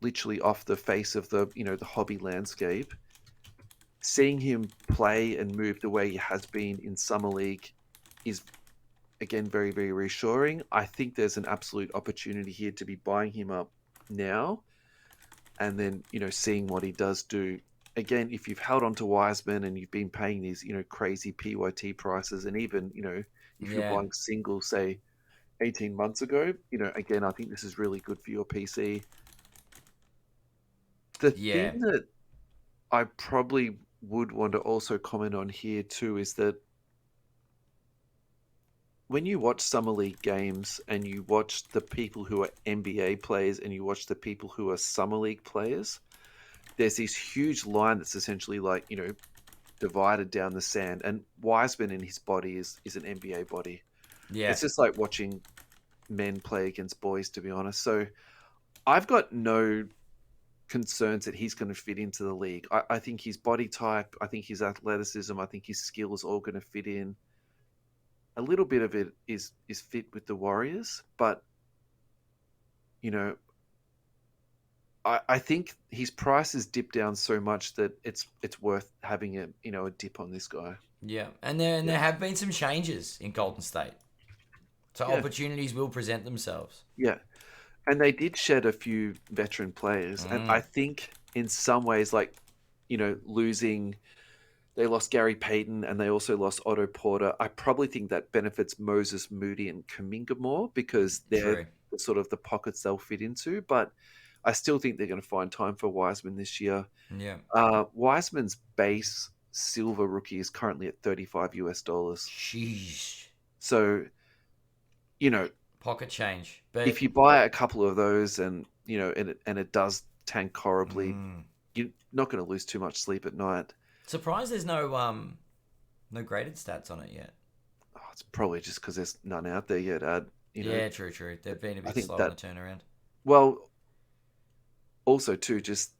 literally off the face of the the hobby landscape, seeing him play and move the way he has been in Summer League is, again, very, very reassuring. I think there's an absolute opportunity here to be buying him up now and then, seeing what he does do. Again, if you've held on to Wiseman and you've been paying these, crazy PYT prices, and even, if you're buying singles, say, 18 months ago, again, I think this is really good for your PC. The thing that I probably would want to also comment on here too is that when you watch Summer League games and you watch the people who are NBA players and you watch the people who are Summer League players, there's this huge line that's essentially like, divided down the sand. And Wiseman in his body is an NBA body. Yeah. It's just like watching men play against boys, to be honest. So I've got no concerns that he's going to fit into the league. I think his body type, I think his athleticism, I think his skill is all going to fit in. A little bit of it is fit with the Warriors, but I think his price has dipped down so much that it's worth having a dip on this guy. Yeah, and there have been some changes in Golden State, so opportunities will present themselves. Yeah. And they did shed a few veteran players. And I think in some ways, like, losing, they lost Gary Payton and they also lost Otto Porter. I probably think that benefits Moses Moody and Kuminga more because they're sort of the pockets they'll fit into. But I still think they're going to find time for Wiseman this year. Yeah. Wiseman's base silver rookie is currently at $35 US. Sheesh. So, pocket change. But if you buy a couple of those and it does tank horribly, you're not going to lose too much sleep at night. Surprised there's no graded stats on it yet. Oh, it's probably just because there's none out there yet. Yeah, true. They've been a bit slow on the turnaround. Well, also too, just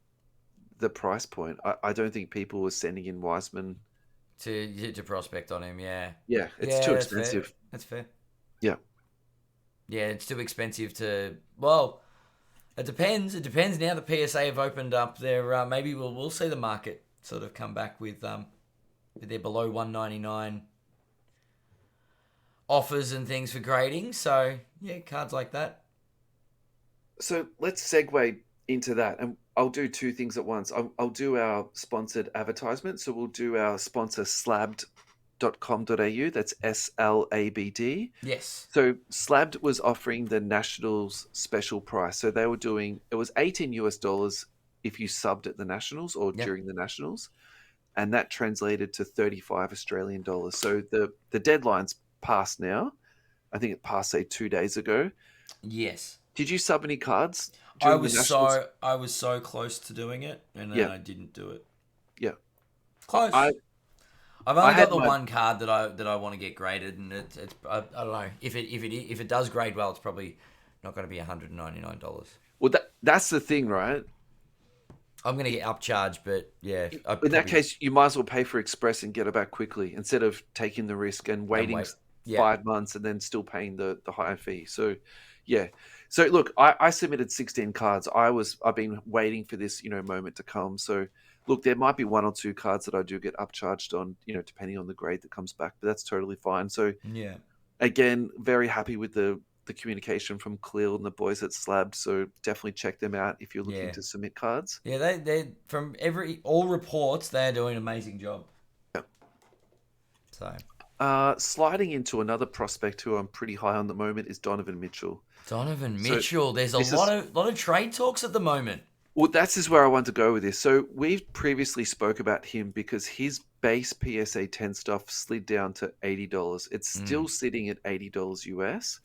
the price point. I don't think people were sending in Wiseman to prospect on him. Yeah, it's too expensive. That's fair. Yeah, it's too expensive to. Well, it depends. It depends. Now the PSA have opened up their. Maybe we'll see the market sort of come back with their below $199 offers and things for grading. So yeah, cards like that. So let's segue into that, and I'll do two things at once. I'll do our sponsored advertisement. So we'll do our sponsor slabbed.com.au. That's SLABD. Yes. So Slabbed was offering the Nationals special price. So they were doing, it was 18 US dollars if you subbed at the Nationals or Yep. during the Nationals. And that translated to 35 Australian dollars. So the deadline's passed now. I think it passed, say, 2 days ago. Yes. Did you sub any cards I during the was Nationals? so close to doing it, and then Yeah, I didn't do it. yeah. Close. I I've I only got had the my one card that I want to get graded, and it's I don't know if it does grade well, it's probably not going to be $199. well. That's the thing, right? I'm going to get upcharged, but yeah, I In that probably case, you might as well pay for Express and get it back quickly instead of taking the risk and and waiting wait. Yeah, 5 months and then still paying the higher fee. So, yeah. So look, I submitted 16 cards. I've been waiting for this moment to come. So look, there might be one or two cards that I do get upcharged on, depending on the grade that comes back, but that's totally fine. So yeah, again, very happy with the communication from Khalil and the boys at Slab. So definitely check them out if you're looking yeah, to submit cards. yeah. They from all reports, they're doing an amazing job. So Sliding into another prospect who I'm pretty high on the moment is Donovan Mitchell. Donovan So Mitchell, there's a this is lot of trade talks at the moment. well, that's is where I want to go with this. So we've previously spoke about him because his base PSA 10 stuff slid down to $80. It's still sitting at $80 US.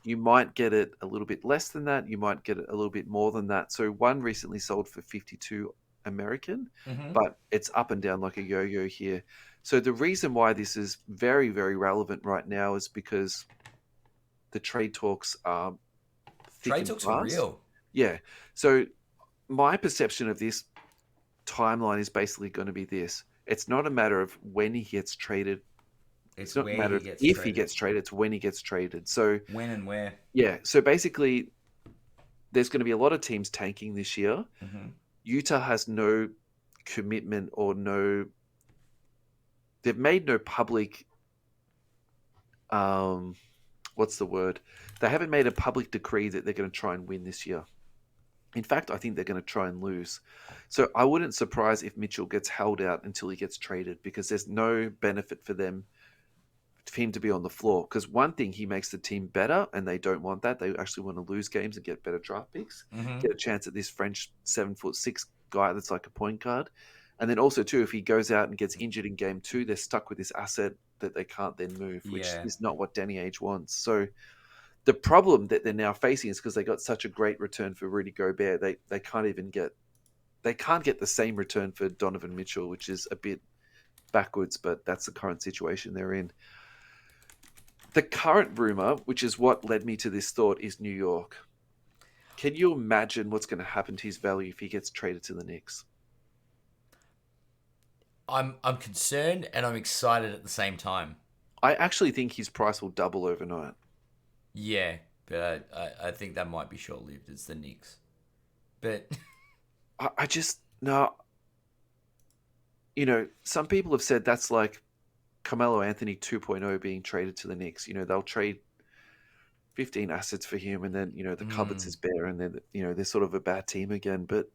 You might get it a little bit less than that. You might get it a little bit more than that. So one recently sold for 52 American, Mm-hmm. but it's up and down like a yo-yo here. So the reason why this is very, very relevant right now is because the trade talks are thick Trade and talks are fast. real. Yeah. So my perception of this timeline is basically going to be this. It's not a matter of when he gets traded. It's It's not a where matter he of gets if he traded, gets traded. It's when he gets traded. So when and where. yeah. So basically, there's going to be a lot of teams tanking this year. Mm-hmm. Utah has no commitment or no. They've made no public. What's the word? They haven't made a public decree that they're going to try and win this year. In fact, I think they're going to try and lose. So I wouldn't surprise if Mitchell gets held out until he gets traded because there's no benefit for him to be on the floor. Because one thing, he makes the team better, and they don't want that. They actually want to lose games and get better draft picks, Mm-hmm. get a chance at this French 7'6" guy that's like a point guard. And then also too, if he goes out and gets injured in game two, they're stuck with this asset that they can't then move, which Yeah. is not what Danny Ainge wants. So the problem that they're now facing is because they got such a great return for Rudy Gobert, they can't even get the same return for Donovan Mitchell, which is a bit backwards, but that's the current situation they're in. The current rumor, which is what led me to this thought, is New York. Can you imagine what's going to happen to his value if he gets traded to the Knicks? I'm concerned and I'm excited at the same time. I actually think his price will double overnight. Yeah, but I think that might be short lived. It's the Knicks. But I just no. Some people have said that's like Carmelo Anthony 2.0 being traded to the Knicks. They'll trade 15 assets for him, and then the cupboards is bare, and then they're sort of a bad team again. But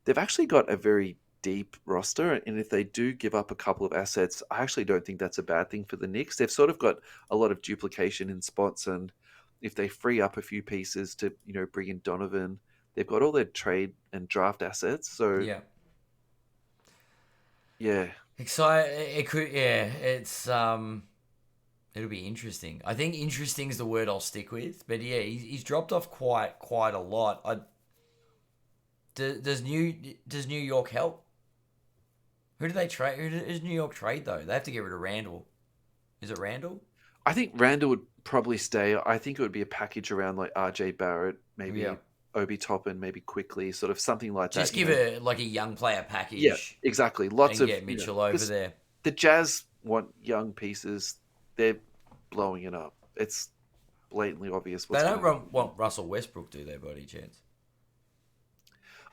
they've actually got a very deep roster, and if they do give up a couple of assets, I actually don't think that's a bad thing for the Knicks. They've sort of got a lot of duplication in spots, and if they free up a few pieces to bring in Donovan, they've got all their trade and draft assets. So yeah, yeah, excited. It could. Yeah, it's it'll be interesting. I think interesting is the word I'll stick with. But yeah, he's dropped off quite a lot. Does New York help? Who do they trade? Who does New York trade though? They have to get rid of Randall. Is it Randall? I think Randall would probably stay. I think it would be a package around like RJ Barrett, maybe Yeah. Obi Toppin, maybe quickly, sort of something like that. Just give it like a young player Yeah, package exactly. Lots and of get Mitchell over 'cause there. the Jazz want young pieces. They're blowing it up. It's blatantly obvious They what's don't going on. want Russell Westbrook, do they, by any chance?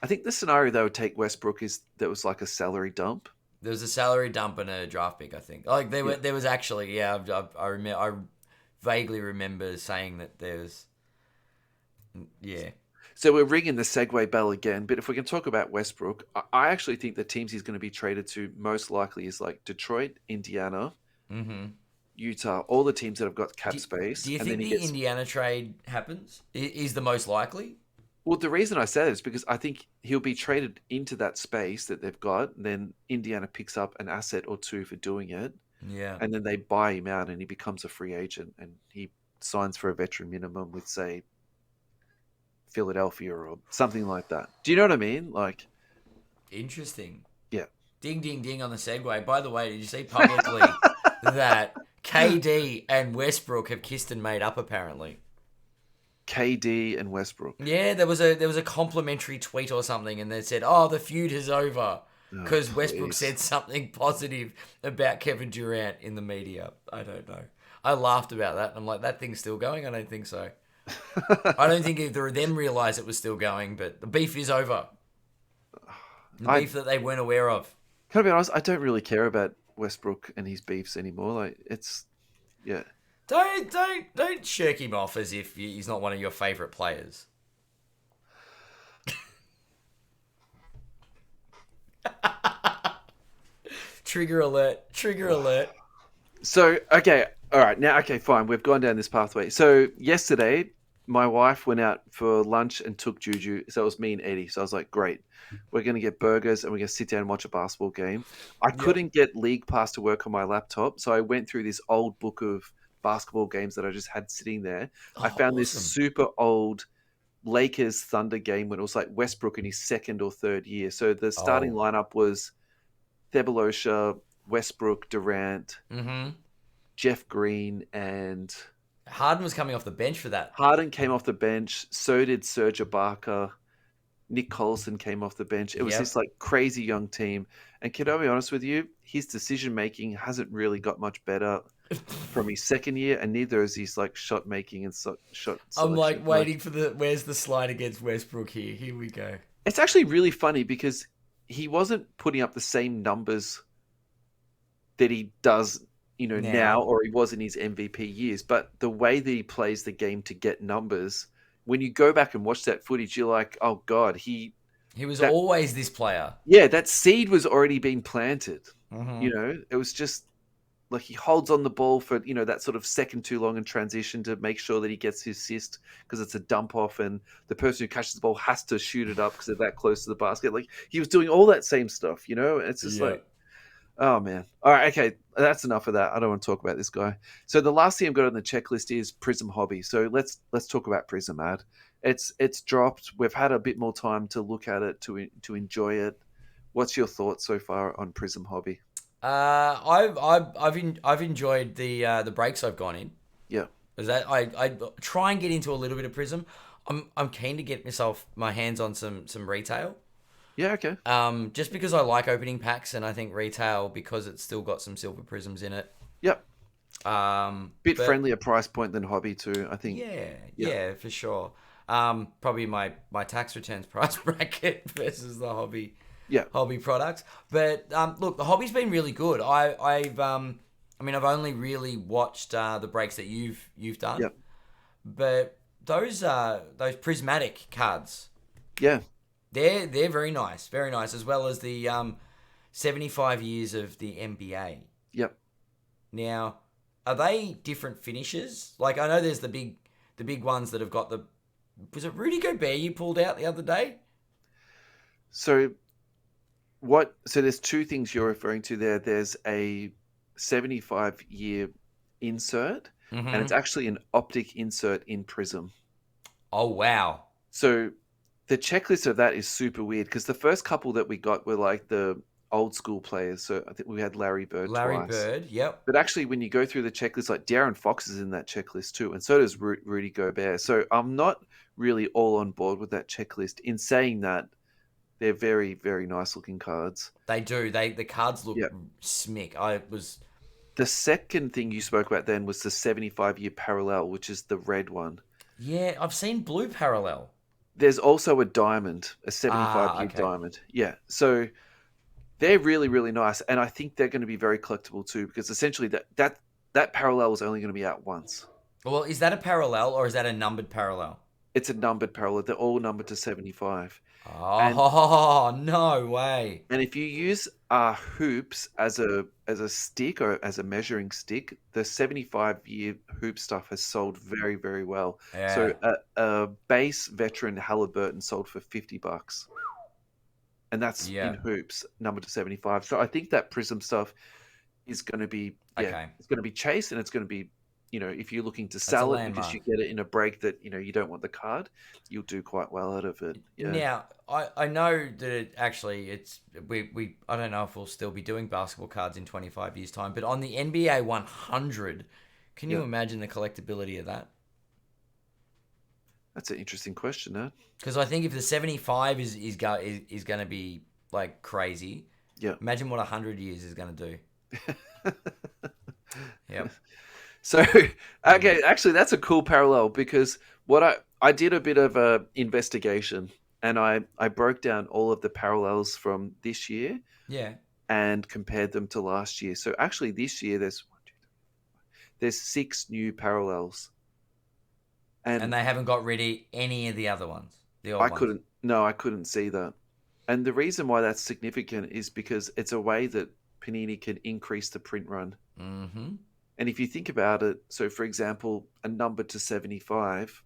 I think the scenario they would take Westbrook is that was like a salary dump. There was a salary dump and a draft pick, I think. Like Yeah. there was actually, yeah, I remember. I vaguely remember saying that there's, yeah, So we're ringing the segue bell again, but if we can talk about Westbrook, I actually think the teams he's going to be traded to most likely is like Detroit, Indiana, Mm-hmm. Utah, all the teams that have got cap Do space, you and then think he the gets. Indiana trade happens? Is the most likely? Well, the reason I say that is because I think he'll be traded into that space that they've got. And then Indiana picks up an asset or two for doing it, Yeah. and then they buy him out, and he becomes a free agent, and he signs for a veteran minimum with, say, Philadelphia or something like that. Do you know what I mean? Like, Interesting. yeah. Ding, ding, ding on the segue. By the way, did you see publicly that KD and Westbrook have kissed and made up? Apparently. KD and Westbrook. Yeah, there was a complimentary tweet or something, and they said, "Oh, the feud is over," Oh, because Westbrook please. said something positive about Kevin Durant in the media. I don't know. I laughed about that. I'm like, that thing's still going. I don't think so. I don't think either of them realized it was still going, but the beef is over. The I beef that they weren't aware of. Can I be honest? I don't really care about Westbrook and his beefs anymore. Like, it's yeah. Don't shirk him off as if he's not one of your favorite players. Trigger alert! Trigger alert! So okay, all right. Now, okay, fine. We've gone down this pathway. So yesterday, my wife went out for lunch and took Juju. So it was me and Eddie. So I was like, great. We're going to get burgers and we're going to sit down and watch a basketball game. I Yep. couldn't get League Pass to work on my laptop. So I went through this old book of basketball games that I just had sitting there. I Oh, found this awesome. super old Lakers Thunder game when it was like Westbrook in his second or third year. So the starting Oh. lineup was Thebalosha, Westbrook, Durant, Mm-hmm. Jeff Green, and Harden was coming off the bench for that. Harden came off the bench. So did Serge Ibaka. Nick Collison came off the bench. It was Yep. this like crazy young team. And can I be honest with you? His decision making hasn't really got much better from his second year, and neither is his like shot making and shot I'm selection. like Like, waiting for where's the slide against Westbrook here? Here we go. it's actually really funny because he wasn't putting up the same numbers that he does, now, Now. or he was in his MVP years. But the way that he plays the game to get numbers, when you go back and watch that footage, you're like, oh god, He was that always this player. yeah, that seed was already being planted. Mm-hmm. It was just like he holds on the ball for that sort of second too long in transition to make sure that he gets his assist because it's a dump off, and the person who catches the ball has to shoot it up because they're that close to the basket. Like he was doing all that same stuff. It's just Yeah. like, oh man. All right, okay, that's enough of that. I don't want to talk about this guy. So the last thing I've got on the checklist is Prizm Hobby. So let's talk about Prizmmatic. It's dropped. We've had a bit more time to look at it to enjoy it. What's your thoughts so far on Prizm Hobby? I've enjoyed the breaks I've gone in. Yeah. Is that I try and get into a little bit of Prism. I'm keen to get my hands on some retail. Yeah, okay. Just because I like opening packs, and I think retail because it's still got some silver prisms in it. Yep. Bit But friendlier price point than Hobby too, I think. yeah, Yeah. yeah, for sure. Probably my tax returns price bracket versus the Yeah. hobby products. But look, the hobby's been really good. I've only really watched the breaks that you've done, Yep. but those prismatic cards, Yeah. they're very nice, as well as the 75 years of the NBA. Yep. Now, are they different finishes? Like I know there's the big ones that have got the. Was it Rudy Gobert you pulled out the other day? So so there's two things you're referring to there. There's a 75-year insert, and it's Mm-hmm. actually an optic insert in Prism. Oh wow, So the checklist of that is super weird because the first couple that we got were like the old school players. So I think we had Larry Bird Larry twice. Bird. Yep. But actually, when you go through the checklist, like Darren Fox is in that checklist too, and so does Rudy Gobert. So I'm not really all on board with that checklist. In saying that, they're very, very nice looking cards. They do. The cards look Yeah. smick. I was. The second thing you spoke about then was the 75-year parallel, which is the red one. Yeah, I've seen blue parallel. There's also a diamond, a Ah, 75-year okay. diamond. Yeah. So they're really, really nice. And I think they're going to be very collectible too, because essentially that parallel is only going to be out once. Well, is that a parallel or is that a numbered parallel? It's a numbered parallel. They're all numbered to 75. And Oh, no way. and if you use hoops as a stick or as a measuring stick, the 75-year hoop stuff has sold very, very well. So Yeah. a base veteran Halliburton sold for $50. And that's in Yeah. hoops, numbered to 75. So I think that Prizm stuff is going to be, Okay. it's going to be chased, and it's going to be, if you're looking to That's a sell it because you landmark. get it in a break that, you don't want the card, you'll do quite well out of it. Yeah. Now, I know that we I don't know if we'll still be doing basketball cards in 25 years time, but on the NBA 100, can you Yeah. imagine the collectability of that? That's an interesting question, huh? Because I think if the 75 is going to be like crazy, Yeah. imagine what 100 years is going to do. Yep. So, okay, actually, that's a cool parallel because what I did a bit of a investigation, and I broke down all of the parallels from this year Yeah. and compared them to last year. So actually, this year there's 6 new parallels, And and they haven't got rid of any of the other ones, the old ones. I couldn't see that. And the reason why that's significant is because it's a way that Panini can increase the print run. Mm-hmm. And if you think about it, so for example, a number to 75,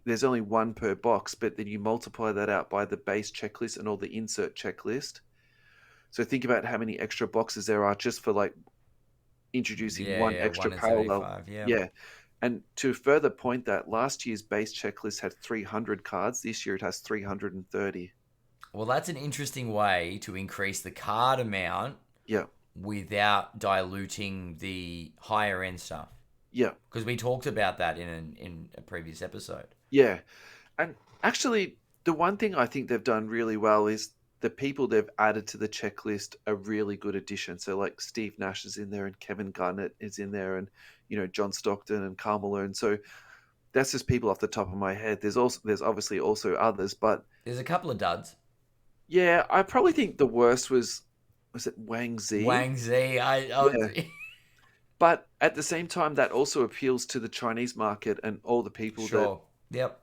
there's only one per box, but then you multiply that out by the base checklist and all the insert checklist. So think about how many extra boxes there are just for like introducing one Yeah, extra 1 in parallel. 75, yeah. Yeah. And to further point that, last year's base checklist had 300 cards. This year it has 330. Well, that's an interesting way to increase the card amount Yeah. without diluting the higher end stuff. Yeah. Because we talked about that in a previous episode. Yeah. And actually, the one thing I think they've done really well is the people they've added to the checklist are really good additions. So like Steve Nash is in there, and Kevin Garnett is in there, and John Stockton and Carmelo. And so that's just people off the top of my head. There's obviously also others, but There's a couple of duds. yeah, I probably think the worst was it Wang Zi? Wang Zi, Yeah. But at the same time, that also appeals to the Chinese market and all the people that sure. Yep.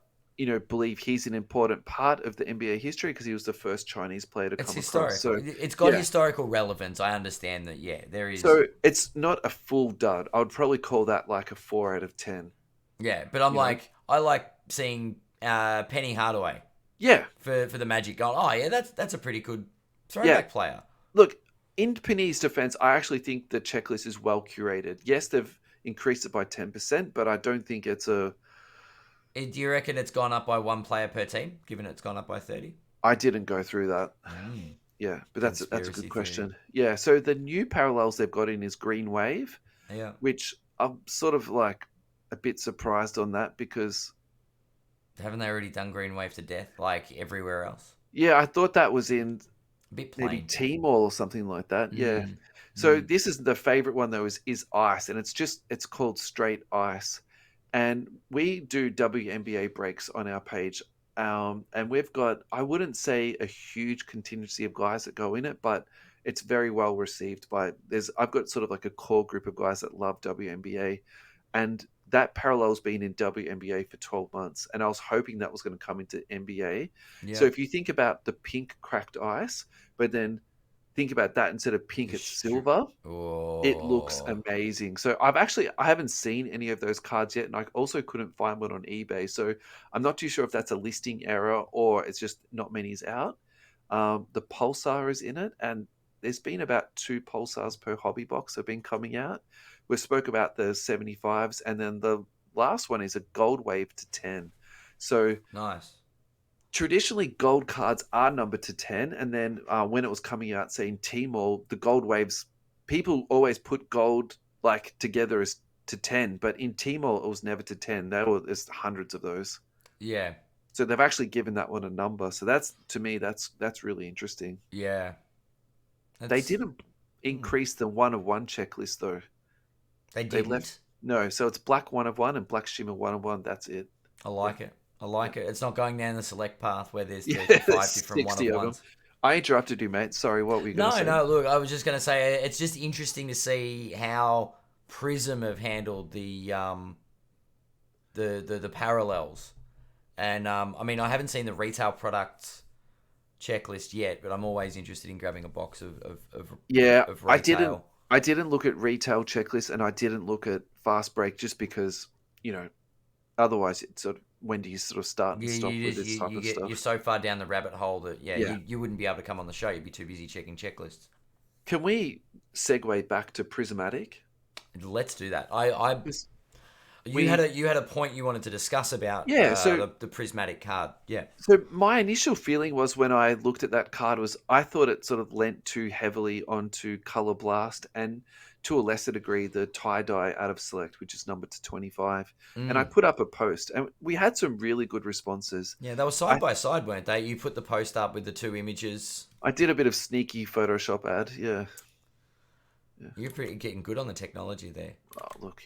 believe he's an important part of the NBA history because he was the first Chinese player to It's come across. historical. So It's got yeah, historical relevance. I understand that. Yeah, there is. so it's not a full dud. I would probably call that like a 4 out of 10. Yeah, but I'm You know? like, I like seeing Penny Hardaway Yeah, for the Magic going, oh, yeah, that's a pretty good throwback player. look, in Panini's defense, I actually think the checklist is well curated. Yes, they've increased it by 10%, but I don't think it's a. Do you reckon it's gone up by 1 player per team, given it's gone up by 30? I didn't go through that. Yeah, but that's a Conspiracy good question. theory. Yeah, so the new parallels they've got in is Green Wave, Yeah. which I'm sort of like a bit surprised on that because Haven't they already done Green Wave to death, like everywhere else? yeah, I thought that was in A bit maybe plain. Team or something like that. Yeah. So this is the favorite one though is Ice, and it's called Straight Ice, and we do WNBA breaks on our page, and we've got, I wouldn't say a huge contingency of guys that go in it, but it's very well received by I've got sort of like a core group of guys that love WNBA, and that parallel's been in WNBA for 12 months, and I was hoping that was going to come into NBA. Yeah. So if you think about the pink cracked ice, but then think about that, instead of pink, it's silver. It looks amazing. So I haven't seen any of those cards yet, and I also couldn't find one on eBay. So I'm not too sure if that's a listing error or it's just not many's out. The Pulsar is in it, and there's been about 2 Pulsars per hobby box have been coming out. We spoke about the 75s, and then the last one is a gold wave to 10. So nice. Traditionally, gold cards are numbered to 10, and then when it was coming out, say in T-Mall, the gold waves, people always put gold like together as to 10, but in T-Mall it was never to 10. There's hundreds of those. Yeah. So they've actually given that one a number. So that's, to me, that's really interesting. Yeah. They didn't increase the 1 of 1 checklist though. They didn't? No, so it's black 1 of 1 and black shimmer 1 of 1. That's it. I like it. I like it. It's not going down the select path where there's 5 different 60 of 1-of-1s. I interrupted you, mate. Sorry, what were you going to say? No, look, I was just going to say it's just interesting to see how Prizm have handled the the parallels. And I mean, I haven't seen the retail products checklist yet, but I'm always interested in grabbing a box of retail. I didn't look at retail checklists, and I didn't look at fast break just because, otherwise it's sort of, when do you sort of start and stop with this type of stuff? You're so far down the rabbit hole that Yeah. you wouldn't be able to come on the show. You'd be too busy checking checklists. Can we segue back to Prizmmatic? Let's do that. Yes. You had a point you wanted to discuss about the Prizmmatic card. Yeah. So my initial feeling was when I looked at that card was I thought it sort of lent too heavily onto Color Blast and to a lesser degree the tie-dye out of Select, which is numbered to 25. And I put up a post and we had some really good responses. Yeah, they were side by side, weren't they? You put the post up with the two images. I did a bit of sneaky Photoshop ad, yeah. You're pretty getting good on the technology there. Oh, look,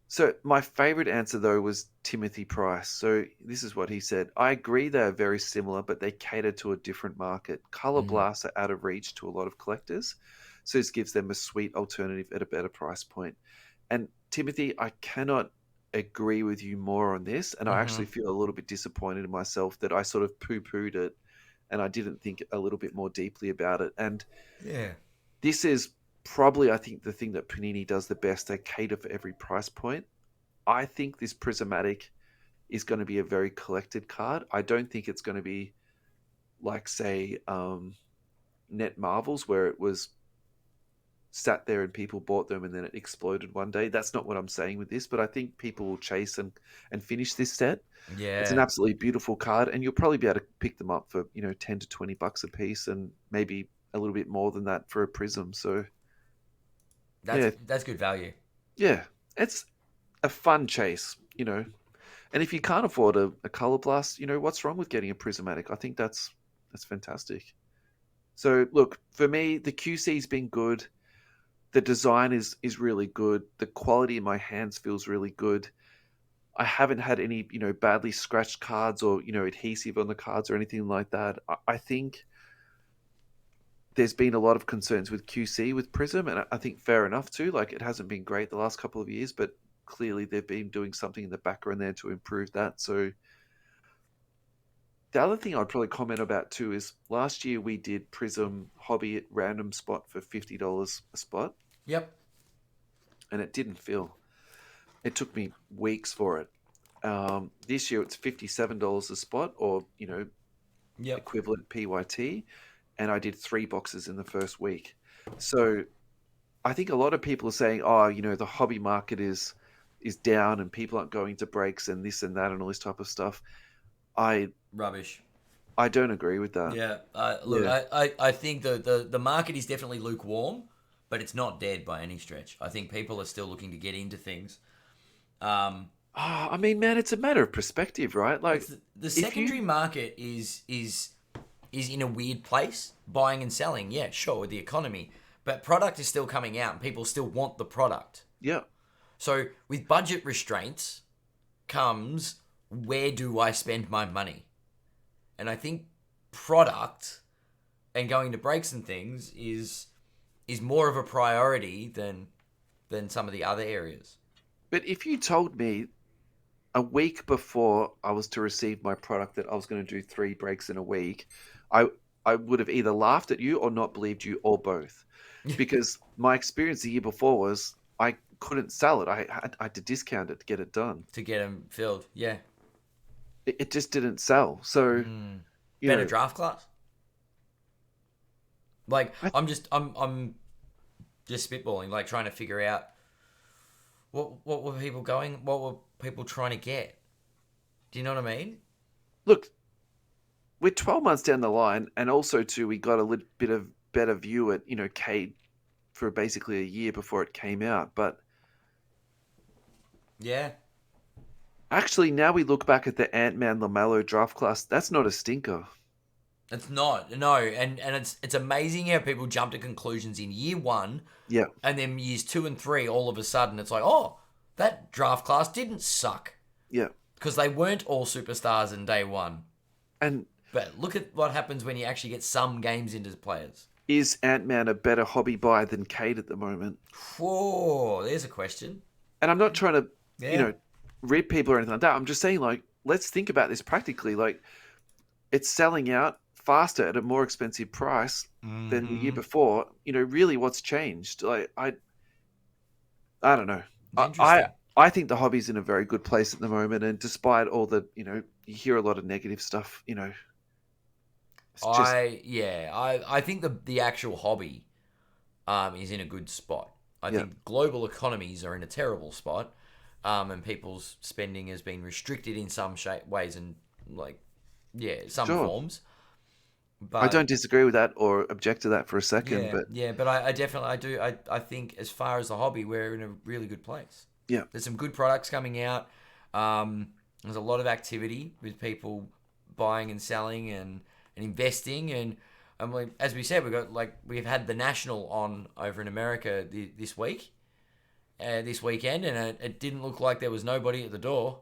So my favorite answer, though, was Timothy Price. So this is what he said. I agree they are very similar, but they cater to a different market. Color Blasts are out of reach to a lot of collectors. So this gives them a sweet alternative at a better price point. And Timothy, I cannot agree with you more on this. And I actually feel a little bit disappointed in myself that I sort of poo-pooed it and I didn't think a little bit more deeply about it. And this is probably, I think, the thing that Panini does the best. They cater for every price point. I think this Prizmmatic is going to be a very collected card. I don't think it's going to be like, say, Net Marvels, where it was sat there and people bought them and then it exploded one day. That's not what I'm saying with this, but I think people will chase and finish this set. Yeah. It's an absolutely beautiful card, and you'll probably be able to pick them up for, $10 to $20 a piece, and maybe a little bit more than that for a Prizm. So that's good value. Yeah, it's a fun chase, And if you can't afford a Color Blast, what's wrong with getting a Prizmmatic? I think that's fantastic. So look, for me, the QC's been good. The design is really good. The quality in my hands feels really good. I haven't had any, badly scratched cards or, adhesive on the cards or anything like that. I think there's been a lot of concerns with QC with Prizm, and I think fair enough too. Like, it hasn't been great the last couple of years, but clearly they've been doing something in the background there to improve that. So the other thing I'd probably comment about too is last year we did Prizm Hobby at random spot for $50 a spot. Yep. And it didn't fill. It took me weeks for it. This year it's $57 a spot, or equivalent PYT, and I did 3 boxes in the first week. So I think a lot of people are saying, the hobby market is down and people aren't going to breaks and this and that and all this type of stuff. Rubbish. I don't agree with that. Yeah. I think the market is definitely lukewarm, but it's not dead by any stretch. I think people are still looking to get into things. I mean, man, it's a matter of perspective, right? Like, the secondary market is in a weird place, buying and selling. Yeah, sure, with the economy, but product is still coming out and people still want the product. Yeah. So with budget restraints comes, where do I spend my money? And I think product and going to breaks and things is more of a priority than some of the other areas. But if you told me a week before I was to receive my product that I was going to do 3 breaks in a week, I would have either laughed at you or not believed you, or both. Because my experience the year before was I couldn't sell it. I had to discount it to get it done. To get them filled, yeah. It just didn't sell. So, better draft class. Like, I'm just spitballing, like trying to figure out what were people going, what were people trying to get? Do you know what I mean? Look, we're 12 months down the line, and also too, we got a little bit of better view at Cade for basically a year before it came out. But yeah, actually, now we look back at the Ant-Man LaMelo draft class. That's not a stinker. It's not, no, and it's amazing how people jump to conclusions in year 1, yeah, and then years 2 and 3, all of a sudden it's like, oh, that draft class didn't suck, yeah, because they weren't all superstars in day 1. But look at what happens when you actually get some games into players. Is Ant-Man a better hobby buy than Cade at the moment? Whoa, there's a question. And I'm not trying to, rib people or anything like that. I'm just saying, like, let's think about this practically. Like, it's selling out faster at a more expensive price than the year before. You know, really, what's changed? Like, I don't know. It's interesting. I think the hobby's in a very good place at the moment, and despite all the, you know, you hear a lot of negative stuff. You know, it's just I think the actual hobby is in a good spot. I yeah, think global economies are in a terrible spot, and people's spending has been restricted in some ways and some sure. forms. I But don't disagree with that or object to that for a second, but but I definitely do. I think as far as the hobby, we're in a really good place. yeah, There's some good products coming out. There's a lot of activity with people buying and selling and investing. And as we said, we've had the National on over in America this weekend, and it didn't look like there was nobody at the door.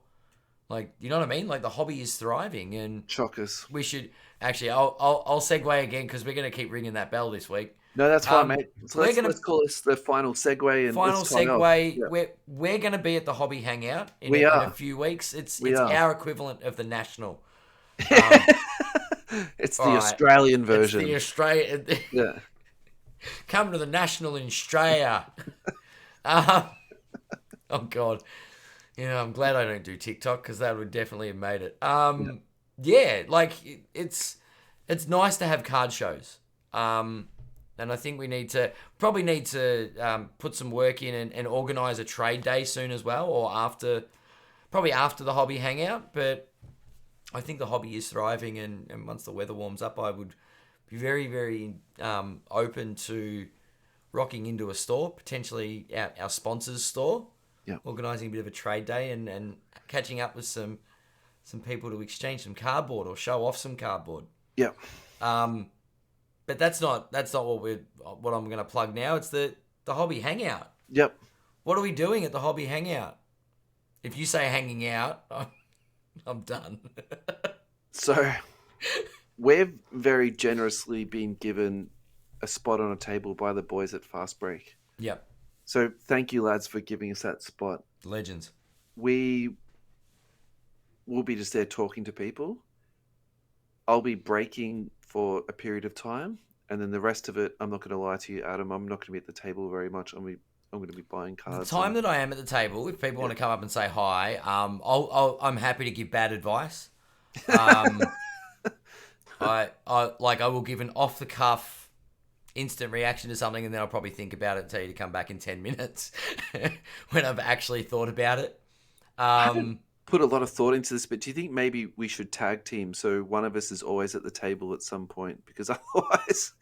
Like, you know what I mean? Like, the hobby is thriving, and shockers. we should actually. I'll segue again because we're going to keep ringing that bell this week. No, that's fine, mate. So let's call this the final segue and Final let's sign off. segue. Yeah. We're going to be at the Hobby Hangout in We in are. a few weeks. It's We are. our equivalent of the National. It's the All right. Australian version. It's the Australian. Yeah. Come to the National in Australia. Oh God. You know, I'm glad I don't do TikTok because that would definitely have made it. Like it's nice to have card shows. And I think we probably need to put some work in and organise a trade day soon as well, or probably after the Hobby Hangout. But I think the hobby is thriving, and once the weather warms up, I would be very, very open to rocking into a store, potentially our sponsors' store, organising a bit of a trade day and catching up with some people to exchange some cardboard or show off some cardboard. Yeah. But that's not what I'm going to plug now. It's the Hobby Hangout. Yep. What are we doing at the Hobby Hangout? If you say hanging out, I'm done. So we've very generously been given a spot on a table by the boys at Fast Break. Yep. So thank you, lads, for giving us that spot. Legends. We will be just there talking to people. I'll be breaking for a period of time, and then the rest of it, I'm not going to lie to you, Adam, I'm not going to be at the table very much. I'm going to be buying cards. The time that I am at the table, if people want to come up and say hi, I'm happy to give bad advice. I will give an off the cuff instant reaction to something, and then I'll probably think about it and tell you to come back in 10 minutes when I've actually thought about it. I haven't put a lot of thought into this, but do you think maybe we should tag team so one of us is always at the table at some point? Because otherwise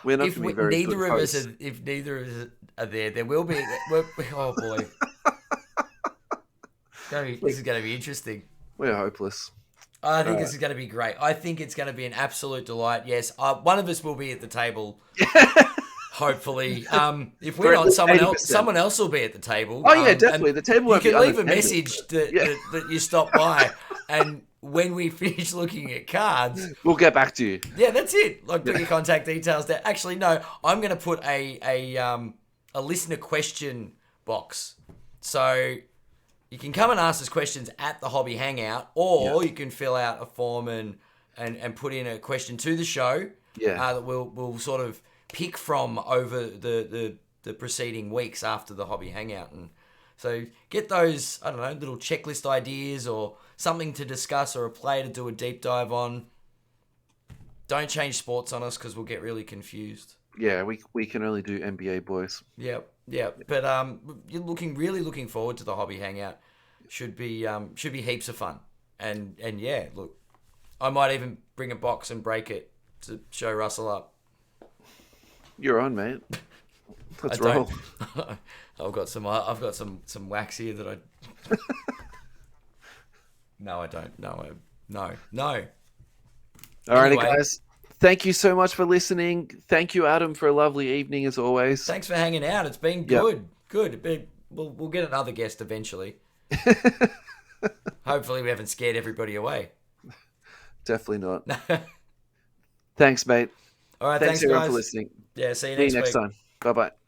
we're not going to be very good hosts. If neither of us are there will be. Oh boy. This is going to be interesting. We're hopeless. I think this is going to be great. I think it's going to be an absolute delight. Yes, one of us will be at the table. Hopefully, if we're not, someone else will be at the table. Oh yeah, definitely. The table. You can leave a message that you stopped by, and when we finish looking at cards, we'll get back to you. Yeah, that's it. Like, put your contact details there. Actually, no, I'm going to put a listener question box, so you can come and ask us questions at the Hobby Hangout, or you can fill out a form and put in a question to the show. That we'll sort of pick from over the preceding weeks after the Hobby Hangout. And so get those, I don't know, little checklist ideas or something to discuss or a play to do a deep dive on. Don't change sports on us because we'll get really confused. Yeah, we can only do NBA, boys. Yeah. But you're really looking forward to the Hobby Hangout. Should be heaps of fun. And yeah, look, I might even bring a box and break it to show Russell up. You're on, mate. Let's roll. I've got some wax here that I. No, I don't. No. Alrighty, Anyway. guys. Thank you so much for listening. Thank you, Adam, for a lovely evening as always. Thanks for hanging out. It's been good. Good. We'll get another guest eventually. Hopefully, we haven't scared everybody away. Definitely not. Thanks, mate. All right. Thanks Thanks, everyone guys. for listening. Yeah. See you See you next next week. time. Bye-bye.